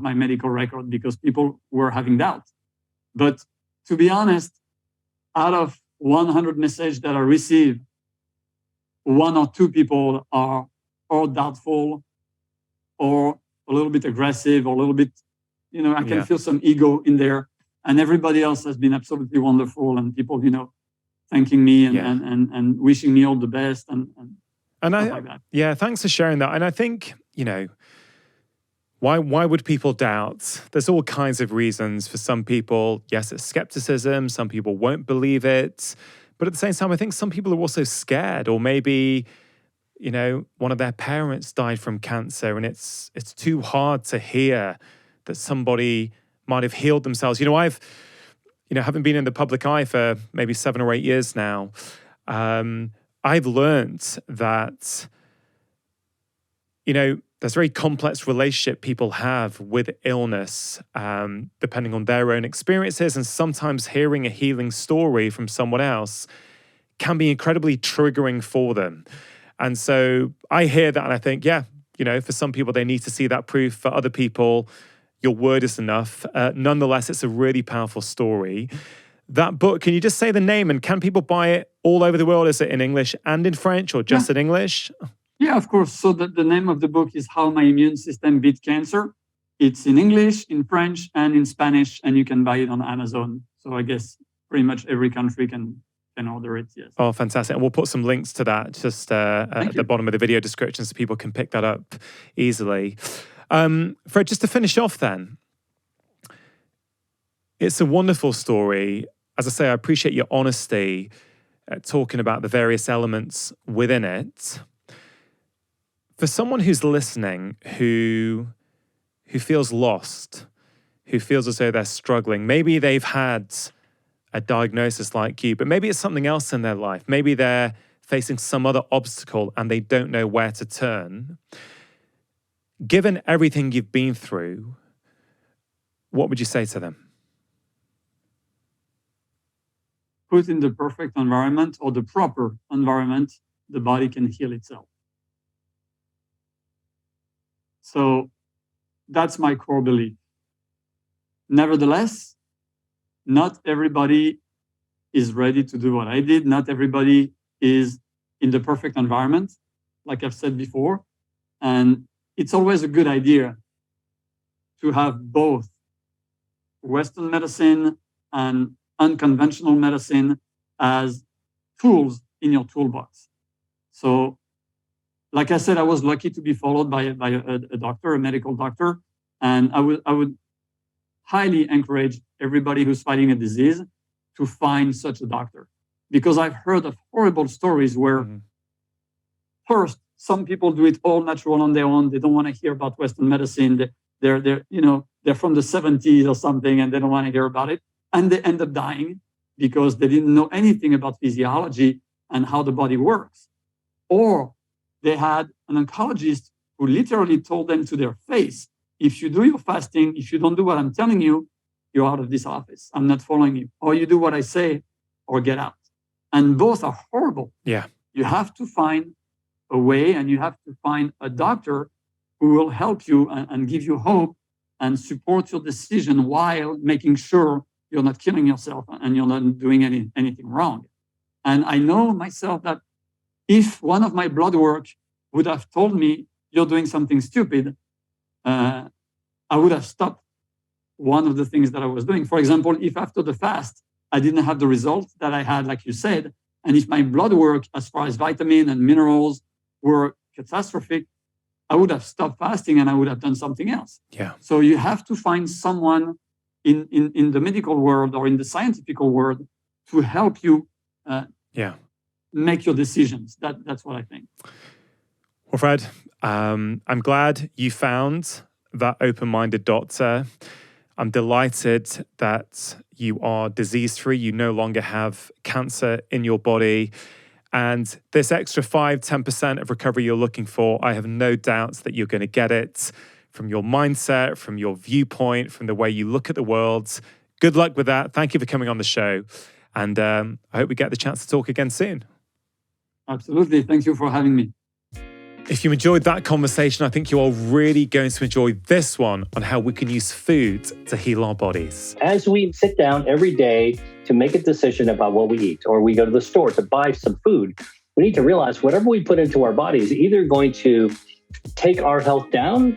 my medical record, because people were having doubts. But to be honest, out of 100 messages that I received, one or two people are doubtful, or a little bit aggressive, or a little bit, I can feel some ego in there. And everybody else has been absolutely wonderful, and people, thanking me and wishing me all the best and stuff like that. Yeah, thanks for sharing that. And I think, why would people doubt? There's all kinds of reasons. For some people, yes, it's skepticism. Some people won't believe it. But at the same time, I think some people are also scared, or maybe one of their parents died from cancer, and it's too hard to hear that somebody might have healed themselves. I've, having been in the public eye for maybe 7 or 8 years now, I've learned that, there's a very complex relationship people have with illness, depending on their own experiences. And sometimes hearing a healing story from someone else can be incredibly triggering for them. And so I hear that and I think, for some people, they need to see that proof. For other people, your word is enough. Nonetheless, it's a really powerful story. That book, can you just say the name, and can people buy it all over the world? Is it in English and in French, or just in English? Yeah, of course. So the name of the book is How My Immune System Beat Cancer. It's in English, in French, and in Spanish, and you can buy it on Amazon. So I guess pretty much every country can order it, yes. Oh, fantastic. And we'll put some links to that just at the bottom of the video description so people can pick that up easily. Fred, just to finish off then, it's a wonderful story. As I say, I appreciate your honesty talking about the various elements within it. For someone who's listening, who feels lost, who feels as though they're struggling, maybe they've had a diagnosis like you, but maybe it's something else in their life. Maybe they're facing some other obstacle and they don't know where to turn. Given everything you've been through, what would you say to them? Put in the perfect environment or the proper environment, the body can heal itself. So that's my core belief. Nevertheless, not everybody is ready to do what I did. Not everybody is in the perfect environment, like I've said before. And it's always a good idea to have both Western medicine and unconventional medicine as tools in your toolbox. So, like I said, I was lucky to be followed by a doctor, a medical doctor, and I would highly encourage everybody who's fighting a disease to find such a doctor, because I've heard of horrible stories where first some people do it all natural on their own. They don't want to hear about Western medicine. They're from the 70s or something, and they don't want to hear about it, and they end up dying because they didn't know anything about physiology and how the body works. Or they had an oncologist who literally told them to their face, if you do your fasting, if you don't do what I'm telling you, you're out of this office. I'm not following you. Or you do what I say or get out. And both are horrible. Yeah. You have to find a way, and you have to find a doctor who will help you and give you hope and support your decision while making sure you're not killing yourself and you're not doing anything wrong. And I know myself that if one of my blood work would have told me you're doing something stupid, I would have stopped one of the things that I was doing. For example, if after the fast, I didn't have the results that I had, like you said, and if my blood work as far as vitamin and minerals were catastrophic, I would have stopped fasting and I would have done something else. Yeah. So you have to find someone in the medical world or in the scientific world to help you make your decisions. That's what I think. Well, Fred, I'm glad you found that open-minded doctor. I'm delighted that you are disease-free. You no longer have cancer in your body. And this extra 5-10% of recovery you're looking for, I have no doubts that you're going to get it from your mindset, from your viewpoint, from the way you look at the world. Good luck with that. Thank you for coming on the show. And I hope we get the chance to talk again soon. Absolutely. Thank you for having me. If you enjoyed that conversation, I think you are really going to enjoy this one on how we can use food to heal our bodies. As we sit down every day to make a decision about what we eat, or we go to the store to buy some food, we need to realize whatever we put into our body is either going to take our health down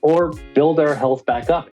or build our health back up.